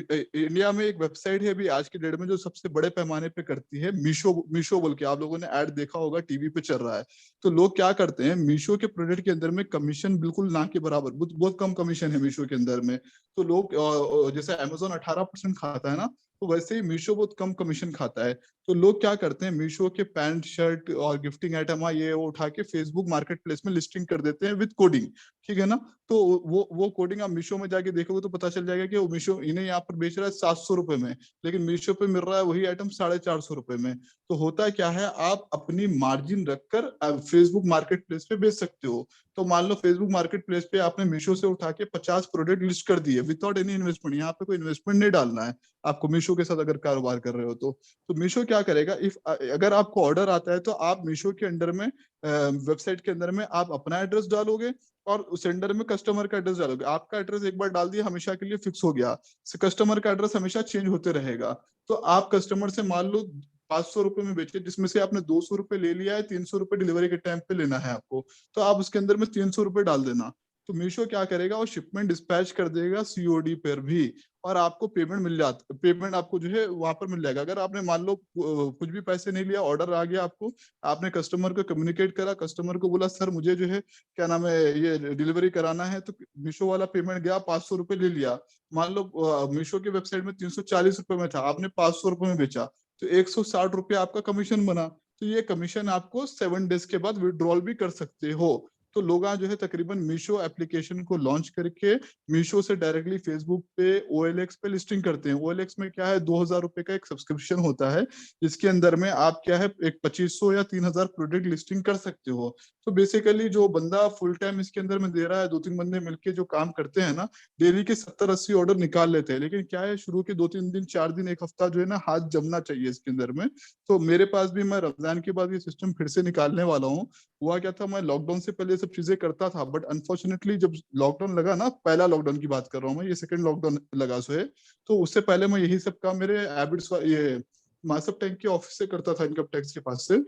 इंडिया में एक वेबसाइट है अभी आज की डेट में जो सबसे बड़े पैमाने पे करती है, मीशो। मीशो बोल के आप लोगों ने ऐड देखा होगा, टीवी पे चल रहा है। तो लोग क्या करते हैं, मीशो के प्रोडक्ट के अंदर में कमीशन बिल्कुल ना के बराबर, बहुत कम कमीशन है मीशो के अंदर में। तो लोग जैसे अमेजोन 18% खाता है ना, तो वैसे ही मीशो बहुत कम कमीशन खाता है। तो लोग क्या करते हैं, मीशो के पैंट शर्ट और गिफ्टिंग आइटम ये वो उठा के फेसबुक मार्केट प्लेस में लिस्टिंग कर देते हैं विद कोडिंग, ठीक है ना। तो वो कोडिंग आप मीशो में जाके देखोगे तो पता चल जाएगा कि वो मीशो इन्हें यहाँ पर बेच रहा है 700 रुपए में, लेकिन मीशो पे मिल रहा है वही आइटम 450 रुपए में। तो होता क्या है, आप अपनी मार्जिन रखकर फेसबुक मार्केट प्लेस पे बेच सकते हो। तो मान लो फेसबुक मार्केट प्लेस पे आपने मीशो से उठा के 50 प्रोडक्ट लिस्ट कर दिए विदाउट एनी इन्वेस्टमेंट, यहाँ पे कोई इन्वेस्टमेंट नहीं डालना है आपको मीशो के साथ अगर कारोबार कर रहे हो तो मीशो क्या करेगा, इफ अगर आपको ऑर्डर आता है तो आप मीशो के अंडर में वेबसाइट के अंदर में आप अपना एड्रेस डालोगे और उस सेंडर में कस्टमर का एड्रेस डालोगे। आपका एड्रेस एक बार डाल दिया हमेशा के लिए फिक्स हो गया, कस्टमर का एड्रेस हमेशा चेंज होते रहेगा। तो आप कस्टमर से मान लो 500 रुपए में बेचे, जिसमें से आपने 200 रुपए ले लिया है, 300 रुपए डिलीवरी के टाइम पे लेना है आपको, तो आप उसके अंदर में 300 रुपए डाल देना। तो मीशो क्या करेगा, वो शिपमेंट डिस्पैच कर देगा सीओडी पर भी, और आपको पेमेंट मिल जाता, पेमेंट आपको जो है वहां पर मिल जाएगा। अगर आपने मान लो कुछ भी पैसे नहीं लिया, ऑर्डर आ गया आपको, आपने कस्टमर को कम्युनिकेट करा, कस्टमर को बोला सर मुझे जो है क्या नाम है ये डिलीवरी कराना है, तो मीशो वाला पेमेंट गया, 500 रुपए ले लिया। मान लो मीशो की वेबसाइट में 340 रुपए में था, आपने 500 रुपए में बेचा, तो 160 रुपये आपका कमीशन बना। तो ये कमीशन आपको 7 डेज के बाद विड्रॉल भी कर सकते हो। तो लोग जो है तकरीबन मीशो एप्लीकेशन को लॉन्च करके मीशो से डायरेक्टली फेसबुक पे OLX पे लिस्टिंग करते हैं। OLX में क्या है, 2000 रुपए का एक सब्सक्रिप्शन होता है, जिसके अंदर में आप क्या है एक 2500 या 3000 प्रोडक्ट लिस्टिंग कर सकते हो। तो बेसिकली जो बंदा फुल टाइम इसके अंदर में दे रहा है, 2-3 बंदे मिलके जो काम करते हैं ना, डेली के 70-80 ऑर्डर निकाल लेते हैं। लेकिन क्या है, शुरू के 2-3 दिन 4 दिन 1 हफ्ता जो है ना हाथ जमना चाहिए इसके अंदर में। तो मेरे पास भी, मैं रमजान के बाद ये सिस्टम फिर से निकालने वाला हूँ। हुआ क्या था, मैं लॉकडाउन से पहले सब चीजें करता था, बट अनफॉर्चुनेटली जब लॉकडाउन लगा ना, पहला लॉकडाउन की बात कर रहा हूँ मैं, ये सेकंड लॉकडाउन लगा सो है, तो उससे पहले मैं यही सब काम मेरे हैबिट्स ये मासब टैंक के ऑफिस से करता था, इनकम टैक्स के पास से।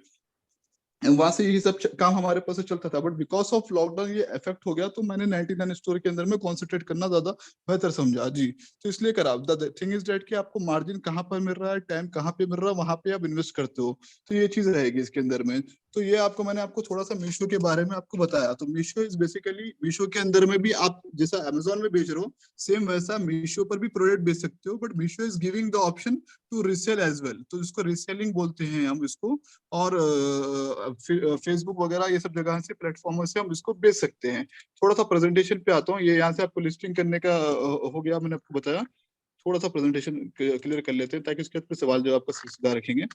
वहां से यही सब काम हमारे पास से चलता था, बट बिकॉज ऑफ लॉकडाउन ये इफेक्ट हो गया, तो मैंने 99 स्टोर के अंदर में कॉन्सेंट्रेट करना ज्यादा बेहतर समझा जी। तो इसलिए करा। द थिंग इज दैट कि आपको मार्जिन कहाँ पर मिल रहा है, टाइम कहाँ पे मिल रहा है, वहां पे आप इन्वेस्ट करते हो, तो ये चीज रहेगी इसके अंदर में। तो ये मैंने आपको थोड़ा सा मीशो के बारे में आपको बताया। तो मीशो इज बेसिकली, मीशो के अंदर में भी आप जैसा अमेजोन में बेच रहे हो, सेम वैसा मीशो पर भी प्रोडक्ट बेच सकते हो, but Meesho is giving the option to resell as well, तो इसको रीसेलिंग बोलते हैं हम इसको। और फेसबुक वगैरह ये सब जगह से, प्लेटफॉर्म से हम इसको बेच सकते हैं। थोड़ा सा प्रेजेंटेशन पे आता हूँ। ये यहाँ से आपको लिस्टिंग करने का हो गया, मैंने आपको बताया। थोड़ा सा प्रेजेंटेशन क्लियर कर लेते हैं ताकि उसके बाद सवाल जवाब का सिलसिला रखेंगे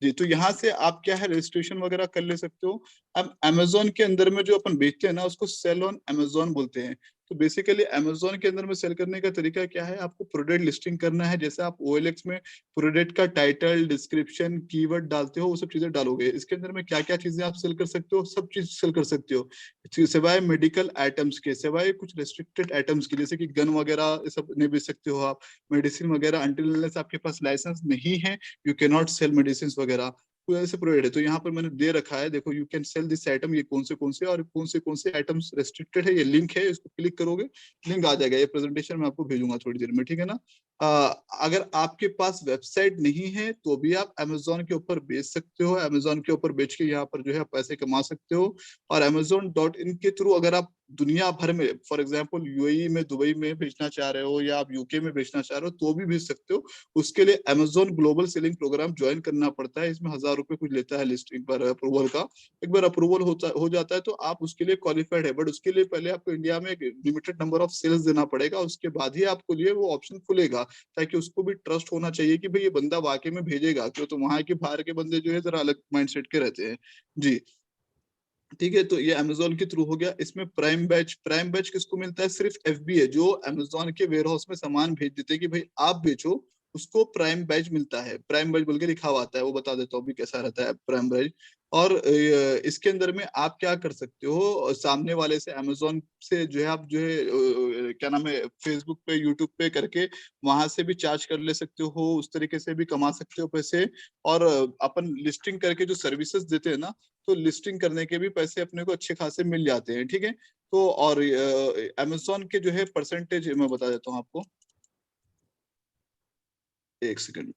जी। तो यहाँ से आप क्या है, रजिस्ट्रेशन वगैरह कर ले सकते हो। अब अमेजोन के अंदर में जो अपन बेचते हैं ना, उसको सेल ऑन अमेजोन बोलते हैं। तो बेसिकली अमेजोन के अंदर में सेल करने का तरीका क्या है, आपको प्रोडक्ट लिस्टिंग करना है। जैसे आप OLX में प्रोडक्ट का टाइटल, डिस्क्रिप्शन, कीवर्ड डालते हो, वो सब चीजें डालोगे। इसके अंदर में क्या क्या चीजें आप सेल कर सकते हो, सब चीज सेल कर सकते हो, सिवाय मेडिकल आइटम्स के, सिवाय कुछ रेस्ट्रिक्टेड आइटम्स के, जैसे कि गन वगैरह ये सब नहीं बेच सकते हो आप। मेडिसिन वगैरह अंटिल अनलेस आपके पास लाइसेंस नहीं है, you can not sell medicine वगैरह। कोई ऐसे प्रोवाइड है, तो यहाँ पर मैंने दे रखा है, देखो, you can sell this item, ये कौन से और कौन से आइटम्स रेस्ट्रिक्टेड है, ये लिंक है, इसको क्लिक करोगे लिंक आ जाएगा। ये प्रेजेंटेशन मैं आपको भेजूंगा थोड़ी देर में, ठीक है ना। अगर आपके पास वेबसाइट नहीं है तो भी आप अमेजोन के ऊपर बेच सकते हो। अमेजोन के ऊपर बेच के यहाँ पर जो है पैसे कमा सकते हो। और amazon.in के थ्रू अगर आप दुनिया भर में, फॉर एग्जांपल UAE में, दुबई में बेचना चाह रहे हो, या आप UK में बेचना चाह रहे हो, तो भी बेच सकते हो। उसके लिए Amazon global selling programme join करना पड़ता है। इसमें 1000 रुपए कुछ लेता है लिस्टिंग पर अप्रूवल का। एक बार अप्रूवल हो जाता है तो आप उसके लिए क्वालिफाइड है, बट उसके लिए पहले आपको इंडिया में एक लिमिटेड नंबर ऑफ सेल्स देना पड़ेगा, उसके बाद ही आपको लिए वो ऑप्शन खुलेगा। ताकि उसको भी ट्रस्ट होना चाहिए कि भाई ये बंदा वाकई में भेजेगा, क्यों तो वहां के बाहर के बंदे जो है जरा अलग माइंडसेट के रहते हैं जी। ठीक है, तो ये अमेजोन के थ्रू हो गया। इसमें प्राइम बैच किसको मिलता है, सिर्फ FBA जो अमेजोन के वेयर हाउस में सामान भेज देते हैं कि भाई आप बेचो, उसको प्राइम बैच मिलता है। प्राइम बैच बोल के लिखा हुआ आता है, वो बता देता हूँ अभी कैसा रहता है प्राइम बैच। और इसके अंदर में आप क्या कर सकते हो, सामने वाले से अमेजोन से जो है आप जो है क्या नाम है, फेसबुक पे, यूट्यूब पे करके वहां से भी चार्ज कर ले सकते हो, उस तरीके से भी कमा सकते हो पैसे। और अपन लिस्टिंग करके जो सर्विसेज देते हैं ना, तो लिस्टिंग करने के भी पैसे अपने को अच्छे खासे मिल जाते हैं, ठीक है। तो और अमेजोन के जो है परसेंटेज मैं बता देता हूँ आपको, एक सेकंड।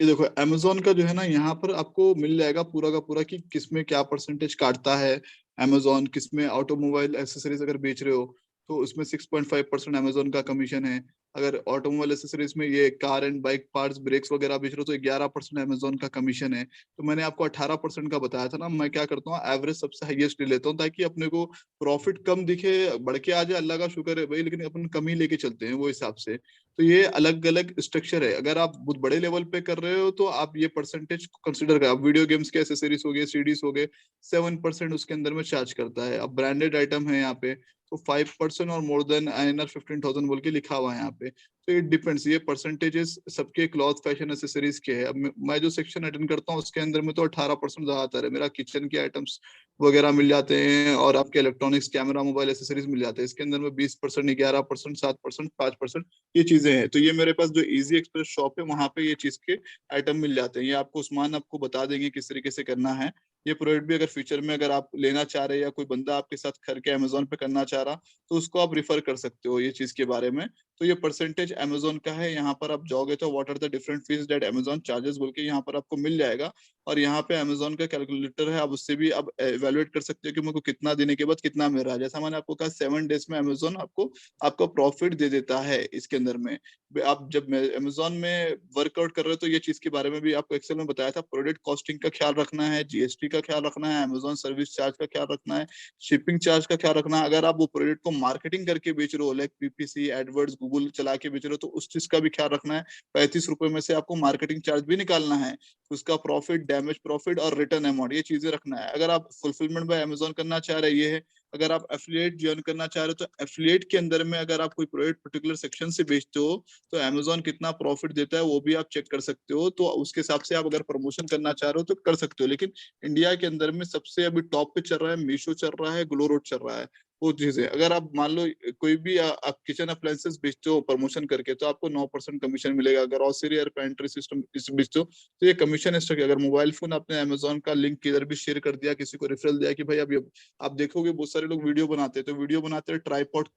ये देखो अमेजोन का जो है ना, यहाँ पर आपको मिल जाएगा पूरा का पूरा कि किसमें क्या परसेंटेज काटता है अमेजोन, किसमें ऑटोमोबाइल एसेसरीज अगर बेच रहे हो तो उसमें 6.5% अमेजोन का कमीशन है। अगर ऑटोमोबाइल एसेसरीज में ये car and bike parts, brakes वगैरह बेच रहे हो तो 11% अमेजोन का कमीशन है। तो मैंने आपको 18% का बताया था ना। मैं क्या करता हूँ, एवरेज सबसे हाईएस्ट ले लेता हूँ ताकि अपने को प्रॉफिट कम दिखे, बढ़ के आ जाए, अल्लाह का शुक्र है भाई, लेकिन अपन कम ही लेके चलते हैं वो हिसाब से। तो ये अलग अलग स्ट्रक्चर है। अगर आप बहुत बड़े लेवल पे कर रहे हो तो आप ये परसेंटेज कंसिडर कर, वीडियो गेम्स के एसेसरीज हो गए, CDs हो गए, 7% उसके अंदर में चार्ज करता है। अब ब्रांडेड आइटम है यहाँ पे तो 5% और मोर देन INR 15,000 बोल के लिखा हुआ है यहाँ पे। तो इट डिपेंड्स, ये परसेंटेजेस सबके क्लॉथ, फैशन, एसेसरीज के है। अब मैं जो सेक्शन अटेंड करता हूँ उसके अंदर में तो 18% ज्यादातर है मेरा। किचन के आइटम्स वगैरह मिल जाते हैं और आपके इलेक्ट्रॉनिक्स, कैमरा, मोबाइल एसेसरीज मिल जाते हैं। इसके अंदर में 20%, 11%, 7%, 5% ये चीजें हैं। तो ये मेरे पास जो इजी एक्सप्रेस शॉप है वहां पे ये चीज के आइटम मिल जाते हैं। ये आपको उस्मान आपको बता देंगे किस तरीके से करना है। ये प्रोडक्ट भी अगर फ्यूचर में अगर आप लेना चाह रहे हैं या कोई बंदा आपके साथ करके अमेजोन पे करना चाह रहा तो उसको आप रिफर कर सकते हो ये चीज के बारे में। तो ये परसेंटेज अमेजोन का है। यहाँ पर आप जाओगे तो what are the different fees that Amazon charges बोल के यहाँ पर आपको मिल जाएगा। और यहाँ पे अमेजोन का कैलकुलेटर है, आप उससे भी आप एवेलुएट कर सकते हो कि मेरे को कितना देने के बाद कितना मिल रहा है। जैसा मैंने आपको कहा 7 डेज में अमेजोन आपको आपका प्रॉफिट दे देता है इसके अंदर में। आप जब अमेजोन में वर्कआउट कर रहे हो तो ये चीज के बारे में भी आपको एक्सेल में बताया था। प्रोडक्ट कॉस्टिंग का ख्याल रखना है, GST का ख्याल रखना है, अमेजोन सर्विस चार्ज का ख्याल रखना है, शिपिंग चार्ज का ख्याल रखना है। अगर आप वो प्रोडक्ट को मार्केटिंग करके बेच रहे हो, लाइक PPC, एडवर्ड्स, गूगल चला के बेच रहे हो, तो उस चीज का भी ख्याल रखना है। 35 रुपए में से आपको मार्केटिंग चार्ज भी निकालना है, उसका प्रॉफिट, डैमेज प्रॉफिट और रिटर्न अमाउंट, ये चीजें रखना है। अगर आप फुलफिलमेंट बाय अमेजोन करना चाह रहे हैं, ये है। अगर आप एफिलिएट ज्वाइन करना चाह रहे हो तो एफिलिएट के अंदर में अगर आप कोई प्रोडक्ट पर्टिकुलर सेक्शन से बेचते हो तो अमेजोन कितना प्रॉफिट देता है वो भी आप चेक कर सकते हो। तो उसके हिसाब से आप अगर प्रमोशन करना चाह रहे हो तो कर सकते हो। लेकिन इंडिया के अंदर में सबसे अभी टॉप पे चल रहा है, मीशो चल रहा है, ग्लो रोड चल रहा है। वो चीज है, अगर आप मान लो कोई भी आप किचन अप्लायंसेस बेचते हो प्रमोशन करके तो आपको 9% कमीशन मिलेगा। अगर ग्रोसरी और पेंट्री सिस्टम बेचते हो तो ये कमीशन स्ट्रक्चर। अगर मोबाइल फोन आपने अमेजोन का लिंक किधर भी शेयर कर दिया, किसी को रेफरल दिया कि भाई अब आप देखोगे बहुत सारे लोग वीडियो बनाते हैं, तो वीडियो बनाते हैं ट्राईपॉड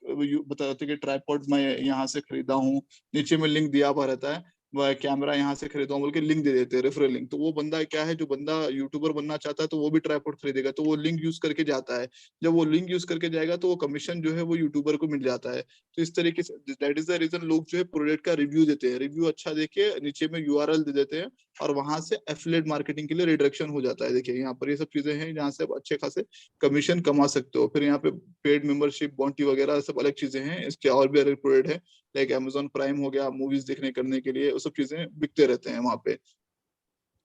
बताते कि ट्राईपॉड मैं यहाँ से खरीदा हूँ, नीचे में लिंक दिया हुआ रहता है, वह कैमरा यहाँ से खरीदा हूँ बोल के लिंक दे देते हैं, रेफरल लिंक। तो वो बंदा क्या है, जो बंदा यूट्यूबर बनना चाहता है तो वो भी ट्राईपॉड खरीदेगा, तो वो लिंक यूज करके जाता है। जब वो लिंक यूज करके जाएगा तो वो कमीशन जो है वो यूट्यूबर को मिल जाता है। तो इस तरीके say that is the reason लोग जो है प्रोडक्ट का रिव्यू देते हैं, रिव्यू अच्छा देके नीचे में यूआरएल दे देते हैं और वहां से एफिलिएट मार्केटिंग के लिए रिडायरेक्शन हो जाता है। देखिए यहाँ पर ये सब चीजें हैं जहाँ से आप अच्छे खासे कमीशन कमा सकते हो। फिर यहाँ पे पेड मेंबरशिप, बॉन्टी वगैरह सब अलग चीजें हैं, इसके और भी अलग प्रोडक्ट है, लाइक अमेजोन प्राइम हो गया, मूवीज देखने करने के लिए, वो सब चीजें बिकते रहते हैं वहां पे।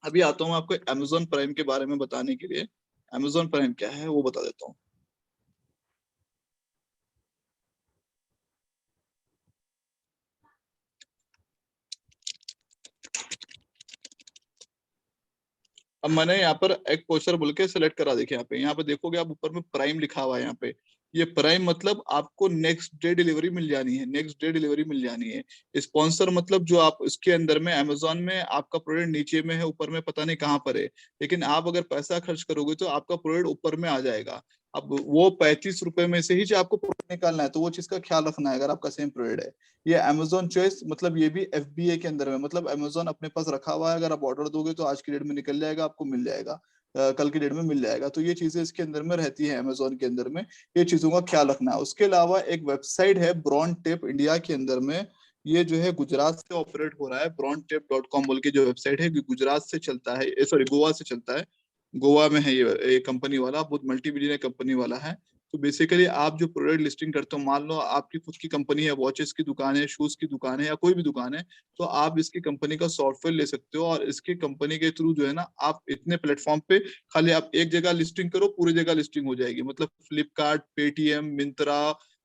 अभी आता हूँ आपको अमेजोन प्राइम के बारे में बताने के लिए। अमेजोन प्राइम क्या है वो बता देता हूँ। अब मैंने यहाँ पर एक पोस्टर बोल के सेलेक्ट करा, देखिए यहाँ पे देखोगे आप ऊपर में प्राइम लिखा हुआ है। यहाँ पे ये प्राइम मतलब आपको नेक्स्ट डे डिलीवरी मिल जानी है, नेक्स्ट डे डिलीवरी मिल जानी है। स्पॉन्सर मतलब जो आप इसके अंदर में अमेजोन में आपका प्रोडक्ट नीचे में है, ऊपर में पता नहीं कहाँ पर है, लेकिन आप अगर पैसा खर्च करोगे तो आपका प्रोडक्ट ऊपर में आ जाएगा। अब वो 35 रुपए में से ही जो आपको प्रोडक्ट निकालना है, तो वो चीज का ख्याल रखना है अगर आपका सेम प्रोडक्ट है। ये अमेजोन चॉइस मतलब ये भी एफबीए के अंदर में, मतलब अमेजोन अपने पास रखा हुआ है, अगर आप ऑर्डर दोगे तो आज की डेट में निकल जाएगा, आपको मिल जाएगा, कल की डेट में मिल जाएगा। तो ये चीजें इसके अंदर में रहती है अमेजोन के अंदर में, ये चीजों का ख्याल रखना है। उसके अलावा एक वेबसाइट है ब्रॉन टेप इंडिया के अंदर में, ये जो है गुजरात से ऑपरेट हो रहा है। browntape.com बोल के जो वेबसाइट है, गुजरात से चलता है, सॉरी गोवा से चलता है, गोवा में है ये कंपनी वाला, बहुत मल्टी बिलियनर कंपनी वाला है। तो बेसिकली आप जो प्रोडक्ट लिस्टिंग करते हो, मान लो आपकी खुद की कंपनी है, वॉचेस की दुकान है, शूज की दुकान है, या कोई भी दुकान है, तो आप इसकी कंपनी का सॉफ्टवेयर ले सकते हो और इसकी कंपनी के थ्रू जो है ना, आप इतने प्लेटफॉर्म पे खाली आप एक जगह लिस्टिंग करो, पूरी जगह लिस्टिंग हो जाएगी। मतलब फ्लिपकार्ट, पेटीएम, मिंत्रा,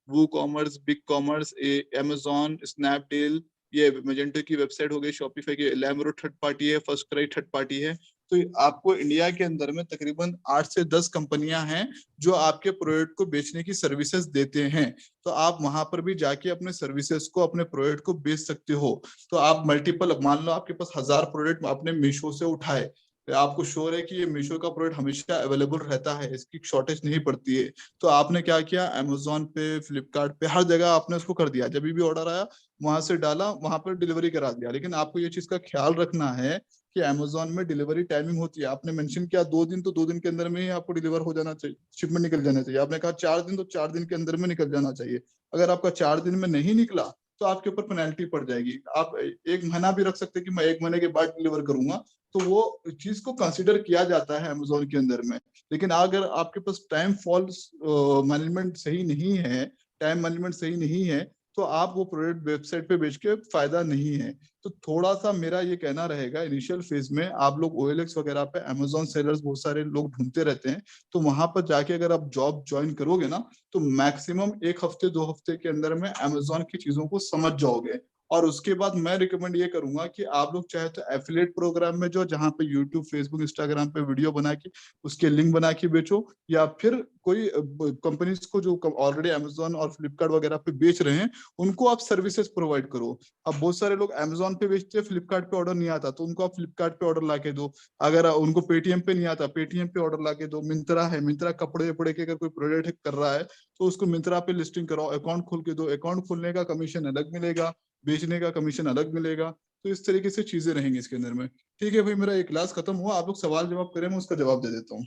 वो commerce, big commerce, Amazon, Snapdeal, ये मेजेंटो की वेबसाइट हो गई, शॉपिफाई की, लैमरो थर्ड पार्टी है, फर्स्ट क्राई थर्ड पार्टी है। तो आपको इंडिया के अंदर में तकरीबन 8 से 10 कंपनियां हैं जो आपके प्रोडक्ट को बेचने की सर्विसेज देते हैं। तो आप वहां पर भी जाके अपने सर्विसेज को, अपने प्रोडक्ट को बेच सकते हो। तो आप मल्टीपल, मान लो आपके पास 1000 प्रोडक्ट आपने मीशो से उठाए, तो आपको श्योर है कि ये मीशो का प्रोडक्ट हमेशा अवेलेबल रहता है, इसकी शॉर्टेज नहीं पड़ती है। तो आपने क्या किया, अमेजोन पे, फ्लिपकार्ट पे, हर जगह आपने उसको कर दिया, जब भी ऑर्डर आया वहां से डाला, वहां पर डिलीवरी करा दिया। लेकिन आपको ये चीज का ख्याल रखना है कि अमेजोन में डिलीवरी टाइमिंग होती है। आपने मेंशन किया 2 दिन, तो 2 दिन के अंदर में ही आपको डिलीवर हो जाना चाहिए, शिपमेंट निकल जाना चाहिए। आपने कहा 4 दिन, तो 4 दिन के अंदर में निकल जाना चाहिए। अगर आपका 4 दिन में नहीं निकला तो आपके ऊपर पेनल्टी पड़ जाएगी। आप 1 महीना भी रख सकते हैं कि मैं 1 महीने के बाद डिलीवर करूंगा, तो वो चीज को कंसिडर किया जाता है अमेजोन के अंदर में। लेकिन अगर आपके पास टाइम फॉल्स मैनेजमेंट सही नहीं है, टाइम मैनेजमेंट सही नहीं है, तो आप वो प्रोडक्ट वेबसाइट पे बेच के फायदा नहीं है। तो थोड़ा सा मेरा ये कहना रहेगा, इनिशियल फेज में आप लोग OLX वगैरह पे अमेजोन सेलर्स बहुत सारे लोग ढूंढते रहते हैं, तो वहां पर जाके अगर आप जॉब ज्वाइन करोगे ना, तो मैक्सिमम 1 हफ्ते 2 हफ्ते के अंदर में अमेजोन की चीजों को समझ जाओगे। और उसके बाद मैं रिकमेंड ये करूंगा कि आप लोग चाहे तो एफिलिएट प्रोग्राम में जो, जहाँ पे यूट्यूब, फेसबुक, इंस्टाग्राम पे वीडियो बना के उसके लिंक बना के बेचो, या फिर कोई कंपनीज को जो ऑलरेडी अमेजोन और फ्लिपकार्ट वगैरह पे बेच रहे हैं उनको आप सर्विसेज प्रोवाइड करो। अब बहुत सारे लोग अमेजोन पे बेचते हैं, फ्लिपकार्ट पे ऑर्डर नहीं आता, तो उनको आप फ्लिपकार्ट पे ऑर्डर ला के दो। अगर उनको पेटीएम पे नहीं आता, पेटीएम पे ऑर्डर ला के दो। मिंत्रा है, मिंत्रा कपड़े वपड़े के अगर कोई प्रोडक्ट कर रहा है तो उसको मिंत्रा पे लिस्टिंग कराओ, अकाउंट खोल के दो, अकाउंट खोलने का कमीशन अलग मिलेगा, बेचने का कमीशन अलग मिलेगा। तो इस तरीके से चीजें रहेंगी इसके अंदर में। ठीक है भाई, मेरा एक क्लास खत्म हुआ, आप लोग सवाल जवाब करें, मैं उसका जवाब दे देता हूँ।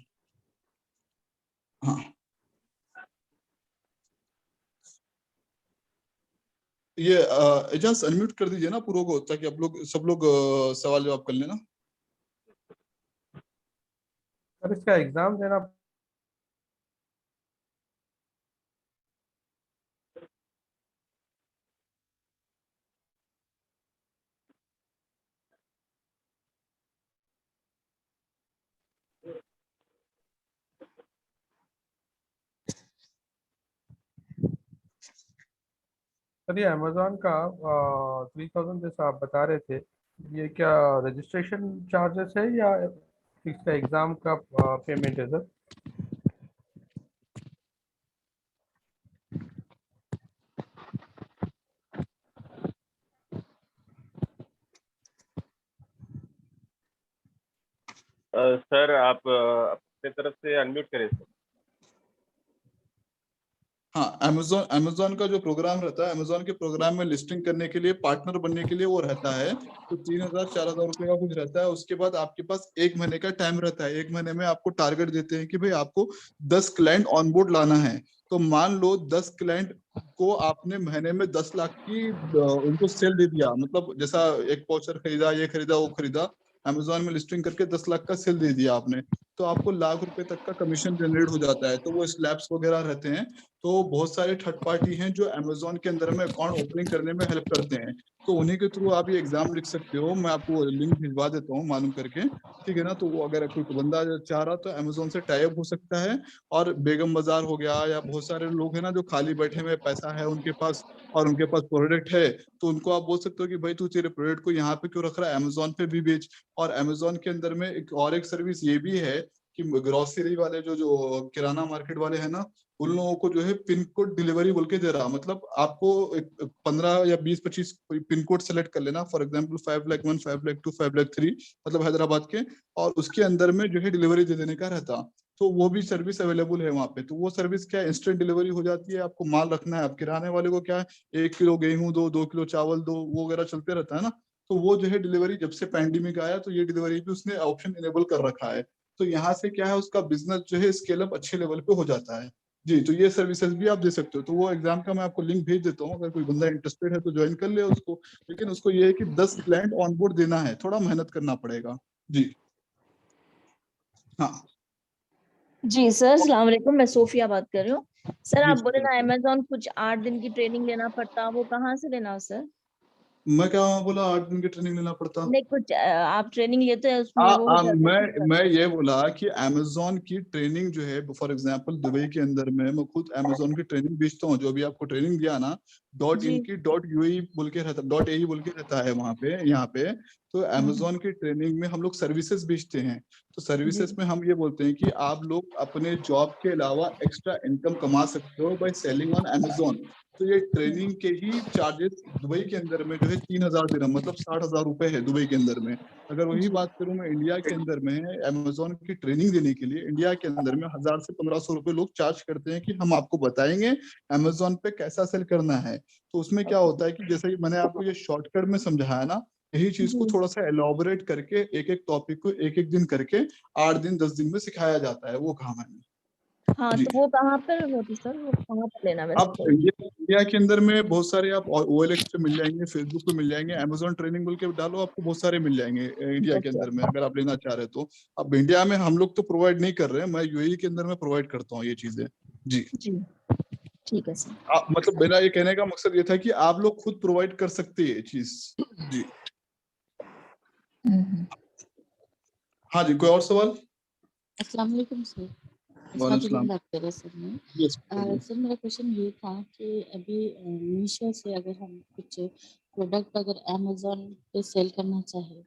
हाँ, ये एजाज अनम्यूट कर दीजिए ना पूरा को, ताकि आप लोग सब लोग सवाल जवाब कर लेना। अब इसका एग्जाम देना सर ये अमेजोन का 3000 जैसा आप बता रहे थे, ये क्या रजिस्ट्रेशन चार्जेस है या इसका एग्जाम का पेमेंट है सर? सर आप अपने तरफ से अनम्यूट करें सर। हाँ, अमेजोन का जो प्रोग्राम रहता है, अमेजोन के प्रोग्राम में लिस्टिंग करने के लिए, पार्टनर बनने के लिए वो रहता है, तो 3,000-4,000 रुपए का कुछ रहता है। उसके बाद आपके पास 1 महीने का टाइम रहता है। 1 महीने में आपको टारगेट देते हैं कि भाई आपको 10 क्लाइंट ऑनबोर्ड लाना है। तो मान लो 10 क्लाइंट को आपने महीने में 10 लाख की उनको सेल दे दिया, मतलब जैसा एक वाउचर खरीदा, ये खरीदा, वो खरीदा, अमेजोन में लिस्टिंग करके 10 लाख का सेल दे दिया आपने, तो आपको लाख रुपए तक का कमीशन जनरेट हो जाता है। तो वो स्लैब्स वगैरह रहते हैं। तो बहुत सारे थर्ड पार्टी हैं जो अमेजोन के अंदर में अकाउंट ओपनिंग करने में हेल्प करते हैं। तो उन्हीं के थ्रू आप ये एग्जाम लिख सकते हो। मैं आपको लिंक भिजवा देता हूँ मालूम करके, ठीक है ना। तो वो अगर कोई बंदा चाह रहा तो अमेजोन से टाई अप हो सकता है। और बेगम बाजार हो गया, या बहुत सारे लोग हैं ना जो खाली बैठे हुए, पैसा है उनके पास और उनके पास प्रोडक्ट है, तो उनको आप बोल सकते हो कि भाई तू तेरे प्रोडक्ट को यहाँ पे क्यों रख रहा है, अमेजोन पे भी बेच। और अमेजोन के अंदर में एक सर्विस ये भी है कि ग्रोसरी वाले जो किराना मार्केट वाले हैं ना, उन लोगों को जो है पिन कोड डिलीवरी बोल के दे रहा। मतलब आपको 15 या 20-25 पिन कोड सेलेक्ट कर लेना, फॉर एग्जांपल 5,01, 5,02, 5,03, मतलब हैदराबाद के, और उसके अंदर में जो है डिलीवरी दे देने का रहता। तो वो भी सर्विस अवेलेबल है वहाँ पे। तो वो सर्विस क्या है, इंस्टेंट डिलीवरी हो जाती है। आपको माल रखना है, आप किराने वाले को क्या है, 1 किलो गेहूं दो, 2 किलो चावल दो, वो वगैरह चलते रहता है ना। तो वो जो है डिलीवरी, जब से पैंडेमिक आया तो ये डिलीवरी भी उसने ऑप्शन इनेबल कर रखा है। तो यहाँ से क्या है, उसका बिजनेस जो है स्केल अप अच्छे लेवल पे हो जाता है। जी, तो ये सर्विसेज भी आप दे सकते हो। तो वो एग्जाम का मैं आपको लिंक भेज देता हूँ, अगर कोई बंदा इंटरेस्टेड है तो ज्वाइन कर ले उसको। लेकिन उसको ये है कि 10 क्लाइंट ऑनबोर्ड देना है, थोड़ा मेहनत करना पड़ेगा। जी हाँ। जी सर, अस्सलाम वालेकुम, मैं सोफिया बात कर रही हूँ। सर जी आप बोले ना अमेजोन कुछ 8 दिन की ट्रेनिंग लेना पड़ता, वो कहाँ से लेना हो सर? मैं क्या बोला 8 दिन की ट्रेनिंग लेना पड़ता? नहीं, कुछ आप ट्रेनिंग लेते हैं उसमें वो हो जाता है सर? मैं ये बोला कि अमेजोन की ट्रेनिंग जो है, फॉर एग्जांपल दुबई के अंदर में मैं खुद अमेजोन की ट्रेनिंग बेचता हूँ। जो भी आपको ट्रेनिंग दिया ना, .in जी की .ue बोल के रहता, .ae बोल के रहता है वहाँ पे, यहाँ पे। तो हम्म, अमेजोन की ट्रेनिंग में हम लोग सर्विसेज बेचते हैं। तो जी सर्विसेज में हम ये बोलते हैं कि आप लोग अपने जॉब के अलावा एक्स्ट्रा इनकम कमा सकते हो बाय सेलिंग ऑन अमेजोन। तो ये ट्रेनिंग के ही चार्जेस दुबई के अंदर में जो है 3,000 दिरहम, मतलब 60,000 रुपए है दुबई के अंदर में। अगर वही जी बात करूं मैं इंडिया के अंदर में, अमेजोन की ट्रेनिंग देने के लिए इंडिया के अंदर में 1,000 से 1,500 रुपए लोग चार्ज करते हैं कि हम आपको बताएंगे अमेजोन पे कैसा सेल करना है। तो उसमें क्या होता है कि जैसे ही मैंने आपको ये शॉर्टकट में समझाया ना, यही चीज को जी। थोड़ा सा एलॉबरेट करके एक एक टॉपिक को एक एक दिन करके 8 दिन 10 दिन में सिखाया जाता है। वो कहा मैंने। हाँ, जी। तो वो कहाँ पर होती सर, वो कहाँ पर लेना वैसे आप तो? इंडिया के अंदर में बहुत सारे आप OLX पे मिल जाएंगे, फेसबुक पे मिल जाएंगे, अमेजोन ट्रेनिंग बोल के डालो, आपको बहुत सारे मिल जाएंगे इंडिया के अच्छा, अंदर में, अगर आप लेना चाह रहे तो। अब इंडिया में हम लोग तो प्रोवाइड नहीं कर रहे हैं, मैं UAE के अंदर में प्रोवाइड करता हूँ ये चीजें। जी। जी ठीक है सर। मतलब मेरा ये कहने का मकसद ये था कि आप लोग खुद प्रोवाइड कर सकते हैं ये चीज। जी हम्म। हाँ जी, कोई और सवाल? अस्सलाम वालेकुम सर। वालेकुम साबिरीन सलाम। बात कर रहे सर मैं। यस बोलिए। सर मेरा क्वेश्चन ये था कि अभी मीशो से अगर हम कुछ प्रोडक्ट अगर अमेजोन पे सेल करना चाहे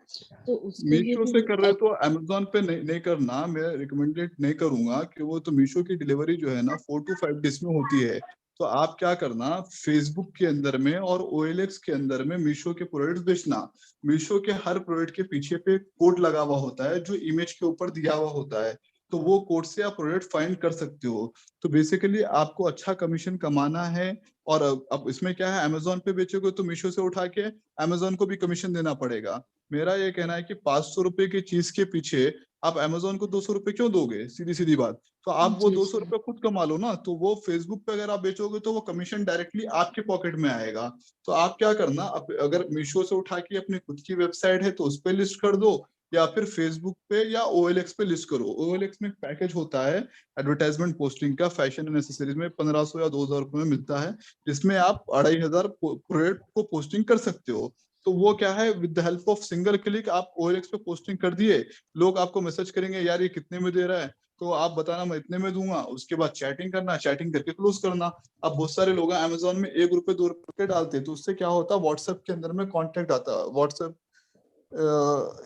तो उसके लिए मीशो से भी कर रहे तो अमेजोन पे नहीं करना, मैं रिकमेंडेड नहीं करूंगा कि वो तो मीशो की डिलीवरी जो है ना 4 to 5 डेज में होती है। तो आप क्या करना, फेसबुक के अंदर में और OLX के अंदर में मीशो के प्रोडक्ट्स बेचना। मीशो के हर प्रोडक्ट के पीछे पे कोड लगा हुआ होता है जो इमेज के ऊपर दिया हुआ होता है। तो वो कोड से आप प्रोडक्ट फाइंड कर सकते हो। तो बेसिकली आपको अच्छा कमीशन कमाना है। और अब इसमें क्या है, अमेजोन पे बेचोगे तो मीशो से उठा के अमेजोन को भी कमीशन देना पड़ेगा। मेरा ये कहना है कि 500 रुपए की चीज के पीछे आप अमेजोन को 200 रुपए क्यों दोगे, सीधी सीधी बात। तो आप वो जी 200 जी रुपए खुद कमा लो ना। तो वो फेसबुक पे अगर आप बेचोगे तो वो कमीशन डायरेक्टली आपके पॉकेट में आएगा। तो आप क्या करना, अगर मीशो से उठा के अपनी खुद की वेबसाइट है तो उस पर लिस्ट कर दो, या फिर फेसबुक पे या OLX पे लिस्ट करो। OLX में एक पैकेज होता है एडवर्टाइजमेंट पोस्टिंग का, फैशन एंड एक्सेसरीज में 1,500 या 2,000 रुपए में मिलता है, जिसमें आप 2,500 प्रोडक्ट को पोस्टिंग कर सकते हो। तो वो क्या है, with the help of single click आप OLX पे पोस्टिंग कर दिए, लोग आपको मैसेज करेंगे यार ये कितने में दे रहा है, तो आप बताना मैं इतने में दूंगा, उसके बाद चैटिंग करना, चैटिंग करके क्लोज करना। अब बहुत सारे लोग अमेजोन में 1 रुपए 2 रुपए डालते हैं, तो उससे क्या होता है व्हाट्सएप के अंदर में कॉन्टेक्ट आता है। व्हाट्सएप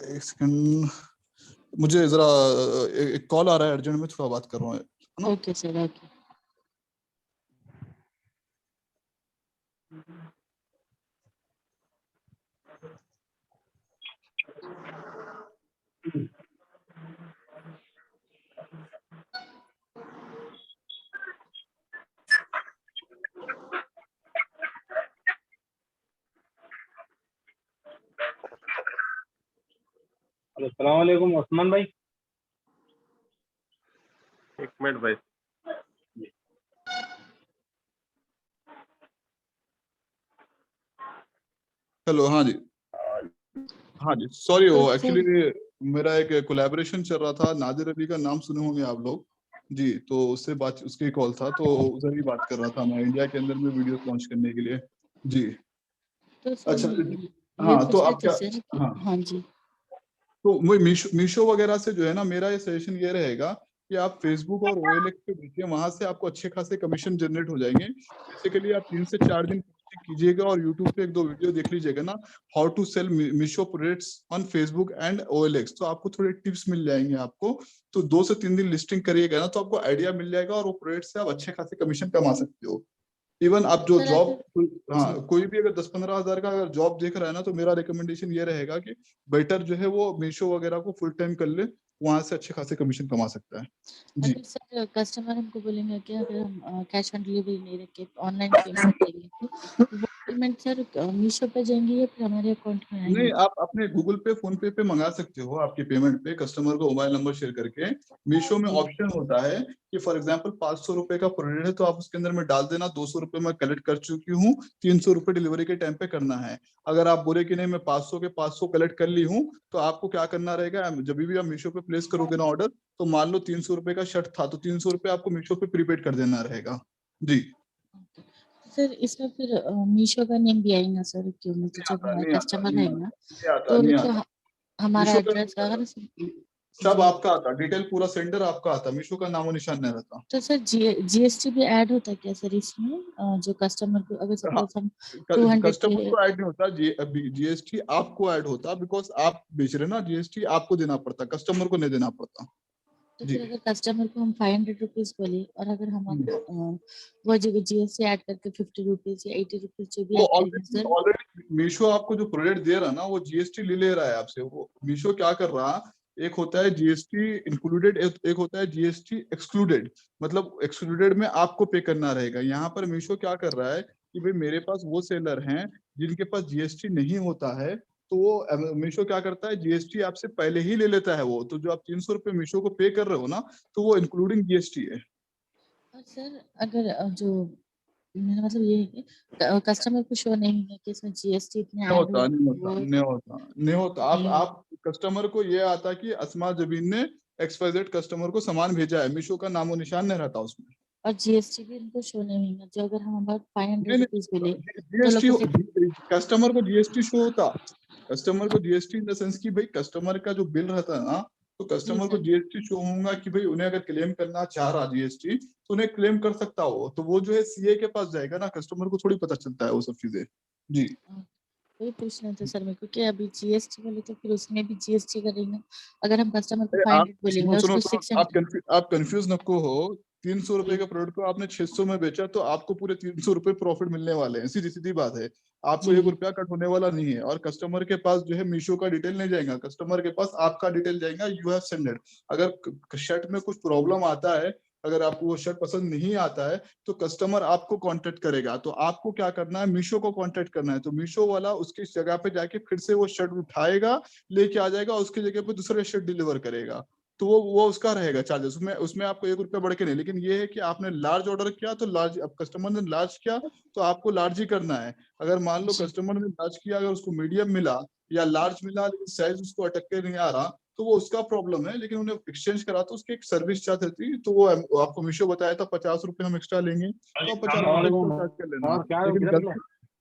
एक सेकंड, मुझे जरा एक कॉल आ रहा है अर्जेंट में, थोड़ा बात कर रहा हूँ, है ना? Okay sir, okay. अस्सलाम वालेकुम उस्मान भाई। एक मिनट भाई। हेलो, हाँ जी, हाँ जी, सॉरी, तो वो सर एक्चुअली मेरा एक कोलैबोरेशन चल रहा था, नादिर अली का नाम सुने होंगे आप लोग जी, तो उससे बात, उसकी कॉल था, तो उधर ही बात कर रहा था मैं, इंडिया के अंदर में वीडियो लॉन्च करने के लिए जी। तो सर अच्छा, ये हाँ, तो पूछ रहे आप थे क्या, सर कि हाँ, हाँ जी, तो मीशो वगैरह से जो है ना, मेरा ये सजेशन ये रहेगा कि आप फेसबुक और OLX पे देखिए, वहां से आपको अच्छे खासे कमीशन जनरेट हो जाएंगे। बेसिकली आप 3 से 4 दिन पोस्टिंग कीजिएगा और यूट्यूब पे 1-2 वीडियो देख लीजिएगा ना, how to sell Meesho products on Facebook and OLX, तो आपको थोड़े टिप्स मिल जाएंगे आपको। तो 2 से 3 दिन लिस्टिंग करिएगा ना, तो आपको आइडिया मिल जाएगा और वो प्रोडक्ट से आप अच्छे खासे कमीशन कमा सकते हो। इवन आप जो सर जॉब, अगर हाँ, जी, कोई भी अगर 10-15 हजार का अगर जॉब देख रहा है ना, तो मेरा रिकमेंडेशन ये रहेगा कि बेटर जो है वो मीशो वगैरह को फुल टाइम कर ले, वहां से अच्छे खासे कमीशन कमा सकता है जी। अगर सर कस्टमर हमको बोलेंगे कि अगर हम कैश ऑन डिलीवरी नहीं रखे, ऑनलाइन पेमेंट देंगे, तो वो पेमेंट सर मीशो पे जाएंगे या फिर हमारे अकाउंट में नहीं, आएंगे? आप अपने गूगल पे, फोन पे पे मंगा सकते हो, आपकी पेमेंट पे कस्टमर को मोबाइल नंबर शेयर करके। मीशो में जी, ऑप्शन होता है कि फॉर एग्जांपल 500 रुपए का प्रोडक्ट है, तो आप उसके अंदर में डाल देना 200 रुपए मैं कलेक्ट कर चुकी हूँ, 300 रुपए डिलीवरी के टाइम पे करना है। अगर आप बोले कि नहीं मैं 500 के 500 कलेक्ट कर ली हूँ, तो आपको क्या करना रहेगा, जब भी आप मीशो पे प्लेस करोगे ना ऑर्डर, तो मान लो 300 रुपए का शर्ट था, तो 300 रुपए आपको मीशो पे प्रीपेड कर देना रहेगा जी। सर इसमें फिर मीशो का नेम भी आएगा सर, क्यों मतलब जब हमारे नहीं आता, कस्टमर नहीं रहेंगे आता, ना, नहीं आता, तो नहीं मतलब आता। हमारा मीशो का एड्रेस अगर सब जी, आपका आता, डिटेल पूरा सेंडर आपका आता, मीशो का नामो निशान नहीं रहता। तो सर जीएसटी भी ऐड होता है क्या सर इसमें? जो कस्टमर को अगर हाँ, सपोज हम 200 कस्टमर के, को ऐड नहीं होता, जीएसटी आपको ऐड होता, बिकॉज आप बेच रहे ना, जीएसटी आपको देना पड़ता, कस्टमर को नहीं देना पड़ता तो जी। फिर अगर कस्टमर को हम 500 रुपीज बोले और अगर हम वो जगह जीएसटी ऐड करके 50 रुपीज या 80 रुपीज जो भी वो ऐड करेंगे ऑलरेडी सर, ऑलरेडी मीशो आपको जो प्रोडक्ट दे रहा है ना, वो जीएसटी ले रहा है आपसे। वो मीशो क्या कर रहा, एक होता है जीएसटी इंक्लूडेड, एक होता है जीएसटी एक्सक्लूडेड। मतलब एक्सक्लूडेड में आपको पे करना रहेगा। यहाँ पर मीशो क्या कर रहा है कि भाई मेरे पास वो सेलर हैं जिनके पास जीएसटी नहीं होता है, तो वो मीशो क्या करता है, जीएसटी आपसे पहले ही ले लेता है वो। तो जो आप 300 रुपये मीशो को पे कर रहे हो ना, तो वो इंक्लूडिंग जीएसटी है। और सर अगर जो मेरा मतलब ये है कि कस्टमर को शो नहीं है कि इसमें जीएसटी इतने नहीं ऐड होता, हुआ, नहीं होता, वो नहीं होता, नहीं होता। नहीं हो, आप कस्टमर को ये आता कि अस्मा जबीन ने XYZ कस्टमर को सामान भेजा है, मीशो का नामो निशान नहीं रहता उसमें। और जीएसटी भी इनको शो नहीं होगा। जो अगर हम अबाउट 500 नहीं रुपीज बोले नहीं, तो लोग को फिर कस्टमर को जीएसटी शो होता। कस्टमर को जीएसटी इन द सेंस कि भाई कस्टमर का जो बिल रहता है ना, तो जी कस्टमर को सर, जीएसटी शो होगा कि भाई उन्हें अगर क्लेम करना चाह रहा जीएसटी, तो उन्हें क्लेम कर सकता हो। तो वो जो है सीए के पास जाएगा ना, कस्टमर को थोड़ी पता चलता है वो सब चीजें जी। वही पूछना था सर मेरे को कि अभी जीएसटी बोले तो फिर उसमें भी जीएसटी करेंगे। अगर हम कस्टमर को आप 500 सुनो बोलेंगे सुनो उसको सुनो, 600 आप कंफ्यूज नको हो। 300 रुपए जी, के प्रोडक्ट को आपने 600 में बेचा, तो आपको पूरे 300 रुपए प्रॉफिट मिलने वाले हैं, सीधी सीधी बात है। आपको जी, 1 रुपया कट होने वाला नहीं है। और कस्टमर के पास जो है मीशो का डिटेल नहीं जाएगा, कस्टमर के पास आपका डिटेल जाएगा, यू हैव सेंडेड। अगर शर्ट में कुछ प्रॉब्लम आता है, अगर आपको वो शर्ट पसंद नहीं आता है, तो कस्टमर आपको कांटेक्ट करेगा। तो आपको क्या करना है, मीशो को कांटेक्ट करना है। तो मीशो वाला उसकी जगह पे जाके फिर से वो शर्ट उठाएगा, लेके आ जाएगा, उसकी जगह पे दूसरा शर्ट डिलीवर करेगा। तो वो उसका रहेगा चार्जेस, उसमें उसमें आपको 1 रुपया बढ़ के नहीं। लेकिन ये है कि आपने लार्ज ऑर्डर किया तो लार्ज, अब कस्टमर ने लार्ज किया तो आपको लार्ज ही करना है। अगर मान लो जी, कस्टमर ने लार्ज किया, अगर उसको मीडियम मिला या लार्ज मिला, लेकिन साइज उसको अटक के नहीं आ रहा, तो वो उसका प्रॉब्लम है। लेकिन उन्हें एक्सचेंज करा तो उसकी एक सर्विस चार्ज रहती है, तो वो आपको मीशो बताया था 50 रुपये हम एक्स्ट्रा लेंगे, तो आप 50 रुपये एक्स्ट्रा चार्ज कर लेना। और क्या लेकिन किधर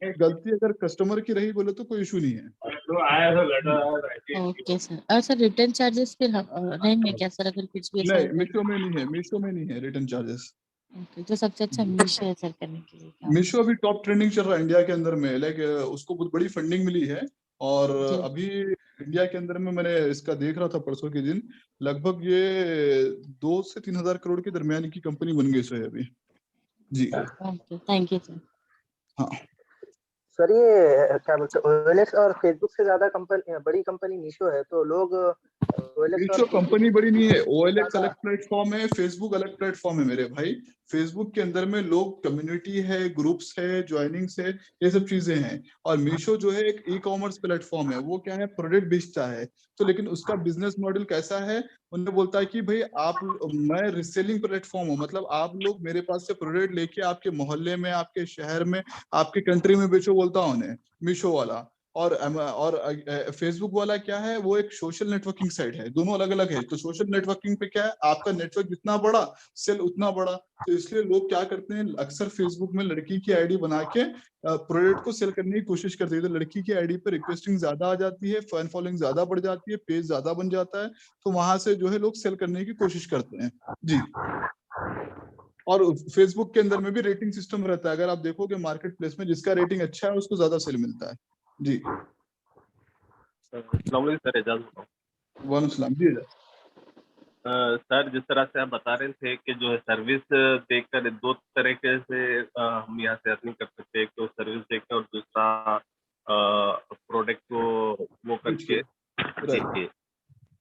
गलती गलती अगर कस्टमर की रही बोले तो कोई इशू नहीं है। Okay sir. और सर रिटर्न चार्जेस फिर रहेंगे क्या सर, अगर कुछ भी ऐसा नहीं, होता है? मीशो में नहीं है, मीशो में नहीं है रिटर्न चार्जेस। ओके, तो सबसे अच्छा मीशो है सर करने के लिए काम? मीशो अभी टॉप ट्रेंडिंग चल रहा है इंडिया के अंदर में, लाइक उसको बहुत बड़ी फंडिंग मिली है। और जी। अभी इंडिया के अंदर में मैंने इसका देख रहा था परसों के दिन, लगभग ये 2 से 3 हजार करोड़ के दरमियान की कंपनी बन गई है अभी। जी ओके, थैंक यू सर। हाँ। सर ये क्या बोलते हैं, OLX और फेसबुक से ज्यादा कंपनी, बड़ी कंपनी मीशो है, तो लोग OLX मीशो और कंपनी बड़ी नहीं है, OLX ज्यादा अलग प्लेटफॉर्म है, फेसबुक अलग प्लेटफॉर्म है मेरे भाई। फेसबुक के अंदर में लोग कम्युनिटी है, ग्रुप्स है, ज्वाइनिंग्स है, ये सब चीजें हैं। और मीशो जो है एक ई-कॉमर्स प्लेटफॉर्म है, वो क्या है, प्रोडक्ट बेचता है। तो लेकिन उसका बिजनेस मॉडल कैसा है, उन्हें बोलता है कि भाई आप, मैं रिसेलिंग प्लेटफॉर्म हूँ, मतलब आप लोग मेरे पास से प्रोडक्ट लेके आपके मोहल्ले में, आपके शहर में, आपके कंट्री में बेचो, बोलता हूँ उन्हें मीशो वाला। और फेसबुक वाला क्या है, वो एक सोशल नेटवर्किंग साइट है, दोनों अलग अलग है। तो सोशल नेटवर्किंग पे क्या है, आपका नेटवर्क जितना बड़ा, सेल उतना बड़ा। तो इसलिए लोग क्या करते हैं, अक्सर फेसबुक में लड़की की आईडी बना के प्रोडक्ट को सेल करने की कोशिश करते हैं। तो लड़की की आईडी पे रिक्वेस्टिंग ज्यादा आ जाती है, फैन फॉलोइंग ज्यादा बढ़ जाती है, पेज ज्यादा बन जाता है, तो वहां से जो है लोग सेल करने की कोशिश करते हैं। जी। और फेसबुक के अंदर में भी रेटिंग सिस्टम रहता है, अगर आप देखोगे मार्केट प्लेस में जिसका रेटिंग अच्छा है उसको ज्यादा सेल मिलता है। जी सर, एजाज बताओ। वालेकुम सलाम जी। सर, जिस तरह से आप बता रहे थे कि जो है सर्विस देखकर दो तरीके से हम यहाँ से अर्निंग कर सकते हैं, एक तो सर्विस देखकर और दूसरा प्रोडक्ट को वो करके देखिए।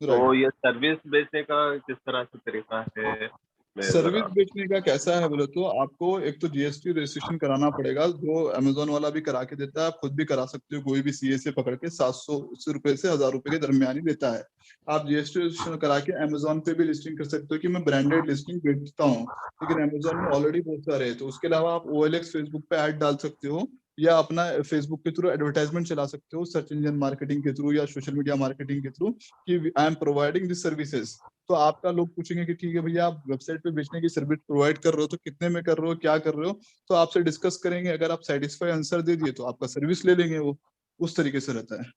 तो ये सर्विस बेचने का किस तरह से तरीका है? सर्विस बेचने का कैसा है बोले तो, आपको एक तो जीएसटी रजिस्ट्रेशन कराना पड़ेगा, जो अमेजोन वाला भी करा के देता है, आप खुद भी करा सकते हो, कोई भी सीए से पकड़ के 700 रुपए से 1000 रुपए के दरमियान ही देता है। आप जीएसटी रजिस्ट्रेशन करा के अमेजोन पे भी लिस्टिंग कर सकते हो कि मैं ब्रांडेड लिस्टिंग बेचता हूँ, लेकिन अमेजोन में ऑलरेडी बहुत सारे हैं। तो उसके अलावा आप OLX फेसबुक पे ऐड डाल सकते हो, या अपना फेसबुक के थ्रू एडवर्टाइजमेंट चला सकते हो, सर्च इंजन मार्केटिंग के थ्रू या सोशल मीडिया मार्केटिंग के थ्रू, कि I am providing this services. तो आपका लोग पूछेंगे कि ठीक है भैया, आप वेबसाइट पे बेचने की सर्विस प्रोवाइड कर रहे हो, तो कितने में कर रहे हो, क्या कर रहे हो, तो आपसे डिस्कस करेंगे। अगर आप सेटिस्फाई आंसर दे दिए तो आपका सर्विस ले लेंगे, वो उस तरीके से रहता है।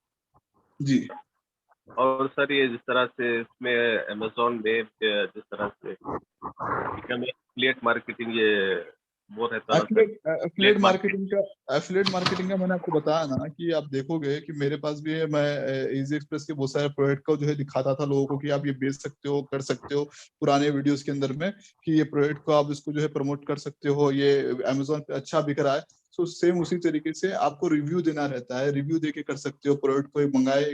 जी। और सर, ये जिस तरह से इसमें अमेजोन में जिस तरह से एफिलिएट मार्केटिंग, ये वो रहता है एफिलिएट मार्केटिंग का मैंने आपको बताया ना, कि आप देखोगे कि मेरे पास भी है, मैं इजी एक्सप्रेस के बहुत सारे प्रोडक्ट को जो है दिखाता था लोगों को कि आप ये बेच सकते हो, कर सकते हो, पुराने वीडियोस के अंदर में, कि ये प्रोडक्ट को आप इसको जो है प्रमोट कर सकते हो, ये अमेजोन पे अच्छा बिक रहा है। सो सेम उसी तरीके से आपको रिव्यू देना रहता है, रिव्यू देके कर सकते हो। प्रोडक्ट को एक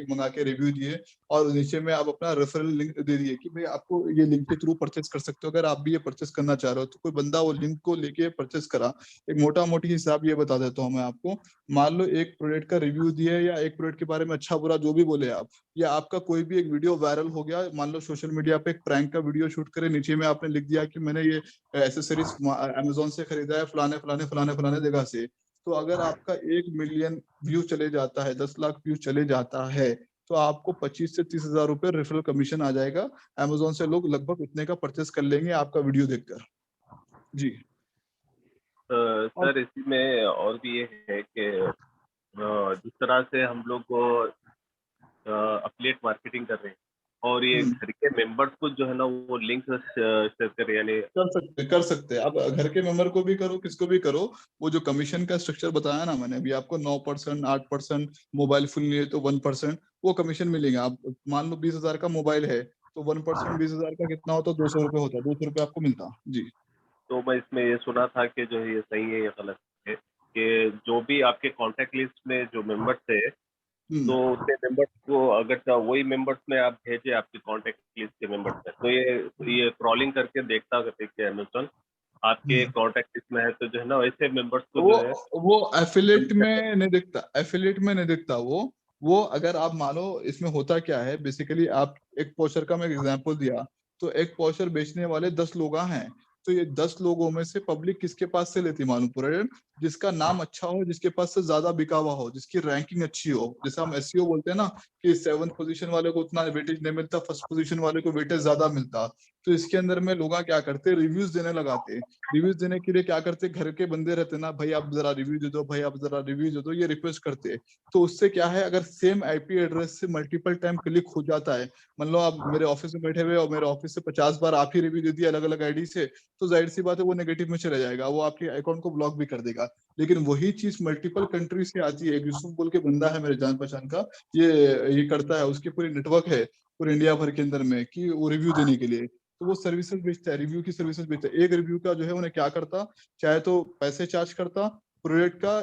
मंगा के रिव्यू दिए, और नीचे में आप अपना रेफरल लिंक दे दिए कि भाई आपको ये लिंक के थ्रू परचेस कर सकते हो, अगर आप भी ये परचेस करना चाह रहे हो। तो कोई बंदा वो लिंक को लेके परचेस करा। एक मोटा मोटी हिसाब ये बता देता हूँ मैं आपको, मान लो एक प्रोडक्ट का रिव्यू दिया, या एक प्रोडक्ट के बारे में अच्छा बुरा जो भी बोले आप, या आपका कोई भी एक वीडियो वायरल हो गया, मान लो सोशल मीडिया पे एक प्रैंक का वीडियो शूट करे, नीचे में आपने लिख दिया कि मैंने ये एसेसरीज अमेजोन से खरीदा है फलाने फलाने फलाने फलाने जगह से। तो अगर आपका 1 मिलियन व्यू चले जाता है, 10 लाख व्यू चले जाता है, तो आपको 25 से 30 हजार रुपए रेफरल कमीशन आ जाएगा। अमेजोन से लोग लगभग उतने का परचेस कर लेंगे आपका वीडियो देखकर। जी। सर, इसी में और भी ये है कि जिस तरह से हम लोग को एफिलिएट मार्केटिंग कर रहे हैं, और ये घर के मेंबर्स को जो है ना वो लिंक शेयर करें, यानी कर सकते हैं। अब घर के मेंबर को भी करो, किसको भी करो, वो जो कमीशन का स्ट्रक्चर बताया ना मैंने अभी आपको, 9%, 8%, मोबाइल फुल लिए तो 1%, वो कमीशन मिलेगा। आप मान लो 20,000 का मोबाइल है, तो 1% 20,000 का कितना होता है, 200 रुपए होता है, 200 रुपए आपको मिलता। जी। तो मैं इसमें ये सुना था कि जो है ये सही है या गलत है, कि जो भी आपके कॉन्टैक्ट लिस्ट में जो मेंबर्स है, तो उतने मेंबर्स को अगर वही मेंबर्स में आप भेजे आपके कॉन्टैक्ट लिस्ट के मेंबर्स में, तो ये क्रॉलिंग करके देखता कि अमेज़न आपके कॉन्टैक्ट लिस्ट में है, तो जो है ना वैसे मेंबर्स को जो है वो एफिलिएट में नहीं दिखता, एफिलिएट में नहीं दिखता वो अगर आप मानो, इसमें होता क्या है बेसिकली, आप एक पोस्टर का मैं एग्जांपल दिया, तो एक पोस्टर बेचने वाले 10 लोग हैं, तो ये 10 लोगों में से पब्लिक किसके पास से लेती मालूम प्रोडक्ट? जिसका नाम अच्छा हो, जिसके पास से ज्यादा बिका हुआ हो, जिसकी रैंकिंग अच्छी हो। जैसे हम एसईओ बोलते हैं ना कि 7th पोजीशन वाले को उतना वेटेज नहीं मिलता, 1st पोजीशन वाले को वेटेज ज्यादा मिलता। तो इसके अंदर में लोग क्या करते, रिव्यूज देने लगाते। रिव्यूज देने के लिए क्या करते, घर के बंदे रहते ना, भाई आप जरा रिव्यू दे दो, भाई आप जरा रिव्यू दे दो, ये रिक्वेस्ट करते। तो उससे क्या है, अगर सेम आईपी एड्रेस से मल्टीपल टाइम क्लिक हो जाता है, मान लो आप मेरे ऑफिस में बैठे हुए और मेरे ऑफिस से 50 बार आप ही रिव्यू दे दिया अलग अलग आईडी से, तो जाहिर सी बात है वो नेगेटिव में चला जाएगा, वो आपके अकाउंट को ब्लॉक भी कर देगा। लेकिन वही चीज मल्टीपल कंट्री से आती है, एक यूसुफ बोल के बंदा है मेरे जान पहचान का, ये करता है, उसकी पूरी नेटवर्क है पूरे इंडिया भर के अंदर में कि वो रिव्यू देने के लिए। तो वो सर्विसेज बेचता है, रिव्यू की सर्विसेज बेचता है। एक रिव्यू का जो है उन्हें क्या करता, चाहे तो पैसे चार्ज करता प्रोडक्ट का,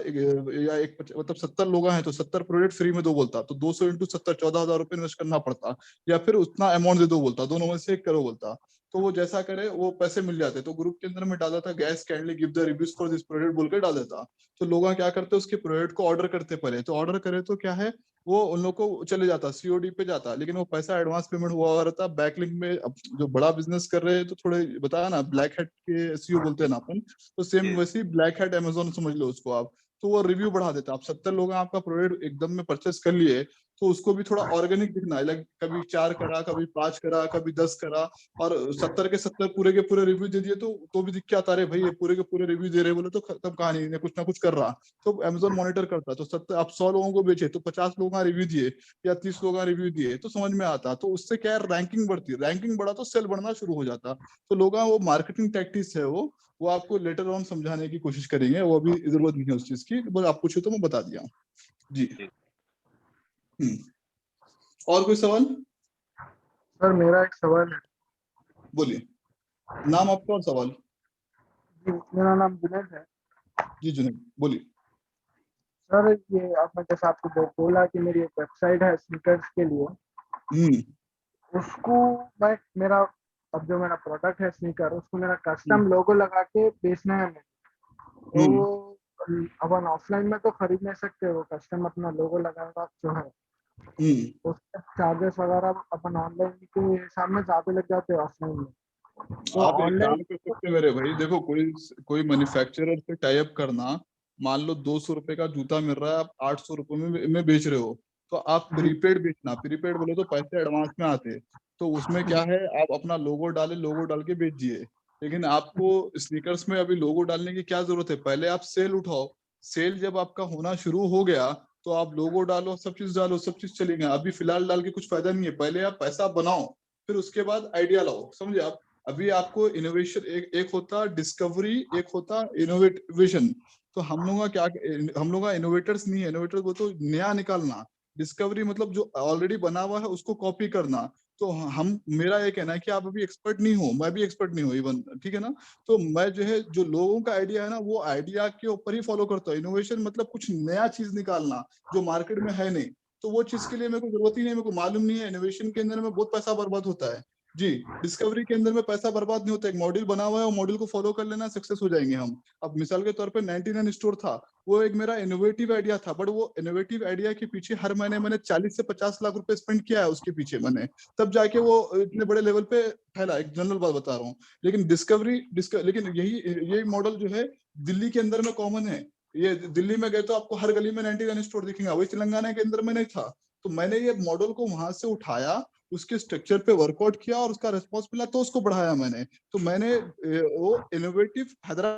या एक मतलब 70 लोग हैं तो 70 प्रोडक्ट फ्री में दो बोलता, तो 200 × 70 14,000 रुपए इन्वेस्ट करना पड़ता, या फिर उतना अमाउंट दे दो बोलता, दोनों में से एक करो बोलता। तो वो जैसा करे वो पैसे मिल जाते। तो ग्रुप के अंदर में डाला था, gas kindly give the reviews for this product बोल के डाल देता। तो लोग क्या करते उसके प्रोडक्ट को ऑर्डर करते पहले, तो ऑर्डर करे तो क्या है, वो उन लोग को चले जाता, सीओडी पे जाता, लेकिन वो पैसा एडवांस पेमेंट हुआ रहता बैकलिंक में। अब जो बड़ा बिजनेस कर रहे हैं तो थोड़े बताया ना, ब्लैक हैट के एसईओ बोलते हैं ना अपन, तो सेम वैसे ही ब्लैक हैट अमेजोन समझ लो उसको आप। तो वो रिव्यू बढ़ा देता। आप 70 लोग आपका प्रोडक्ट एकदम में परचेस कर लिए, तो उसको भी थोड़ा ऑर्गेनिक दिखना है, लाइक कभी 4 करा, कभी 5 करा, कभी 10 करा, और 70 के 70 पूरे के पूरे रिव्यू दे दिए, तो भी दिख के आता रहे भाई ये पूरे के पूरे रिव्यू दे रहे बोले, तो खत्म कहानी, इन्हें कुछ ना कुछ कर रहा। तो अमेजोन मॉनिटर करता। तो 70 आप 100 लोगों को बेचे तो 50 लोगों का रिव्यू दिए या 30 लोगों का रिव्यू दिए, तो समझ में आता। तो उससे क्या है, रैंकिंग बढ़ती है, रैंकिंग बढ़ा तो सेल बढ़ना शुरू हो जाता। तो लोग वो मार्केटिंग टैक्टिक्स है, वो आपको लेटर ऑन समझाने की कोशिश करेंगे, वो अभी जरूरत नहीं है उस चीज की, बस आप पूछो तो मैं बता दिया जी। और कोई सवाल? सर मेरा एक सवाल है। बोलिए, नाम आपका और सवाल? जी मेरा नाम जुनैद है। जी जुनैद बोलिए। सर ये आपने जैसे आपको बोला कि मेरी एक वेबसाइट है स्नीकर्स के लिए, उसको मैं मेरा अब जो मेरा प्रोडक्ट है स्नीकर, उसको मेरा कस्टम लोगो लगा के बेचना है मुझे। तो अपन ऑफलाइन में तो खरीद नहीं सकते, वो कस्टम अपना लोगो लगाएगा जो है, उसके चार्जेस वगैरह अपन ऑनलाइन के हिसाब में ज्यादा लग जाते हैं ऑफलाइन में। तो आप एक काम ऑनलाइन कर सकते मेरे भाई, देखो कोई मैन्युफैक्चरर से टाई अप करना, मान लो 200 रुपए का जूता मिल रहा है, आप 800 रुपए में बेच रहे हो, तो आप प्रीपेड बेचना। प्रीपेड बोले तो पैसे एडवांस में आते, तो उसमें क्या है, आप अपना लोगो डाले, लोगो डाल के बेच दिए। लेकिन आपको स्नीकर्स में अभी लोगो डालने की क्या जरूरत है, पहले आप सेल उठाओ। सेल जब आपका होना शुरू हो गया तो आप लोगो डालो, सब चीज डालो, सब चीज चलेगा। अभी फिलहाल डाल के कुछ फायदा नहीं है, पहले आप पैसा बनाओ, फिर उसके बाद आइडिया लाओ, समझे आप। अभी आपको इनोवेशन एक होता डिस्कवरी, एक होता इनोवेशन। तो हम लोग का क्या, हम लोग का इनोवेटर्स नहीं है, इनोवेटर्स वो तो नया निकालना। डिस्कवरी मतलब जो ऑलरेडी बना हुआ है उसको कॉपी करना। तो हम, मेरा ये कहना है कि आप अभी एक्सपर्ट नहीं हो, मैं भी एक्सपर्ट नहीं हूँ इवन, ठीक है ना। तो मैं जो है, जो लोगों का आइडिया है ना, वो आइडिया के ऊपर ही फॉलो करता हूँ। इनोवेशन मतलब कुछ नया चीज निकालना जो मार्केट में है नहीं, तो वो चीज के लिए मेरे को जरूरत ही नहीं, मेरे को मालूम नहीं है। इनोवेशन के अंदर में बहुत पैसा बर्बाद होता है जी। डिस्कवरी के अंदर में पैसा बर्बाद नहीं होता, एक मॉड्यूल बना हुआ है, वो मॉड्यूल को फॉलो कर लेना, सक्सेस हो जाएंगे हम। अब मिसाल के तौर पे 99 स्टोर था, वो एक मेरा इनोवेटिव आइडिया था, बट वो इनोवेटिव आइडिया के पीछे हर महीने मैंने 40 से 50 लाख रुपए स्पेंड किया है उसके पीछे मैंने, तब जाके वो इतने बड़े लेवल पे फैला। एक जनरल बात बता रहा हूँ। लेकिन लेकिन यही मॉडल जो है दिल्ली के अंदर में कॉमन है। ये दिल्ली में गए तो आपको हर गली में 99 स्टोर दिखेगा, वही तेलंगाना के अंदर में नहीं था। तो मैंने ये मॉडल को वहां से उठाया, उसके स्ट्रक्चर पे वर्कआउट किया और उसका रिस्पॉन्स मिला, तो उसको बढ़ाया मैंने। तो मैंने वो इनोवेटिव हैदराबाद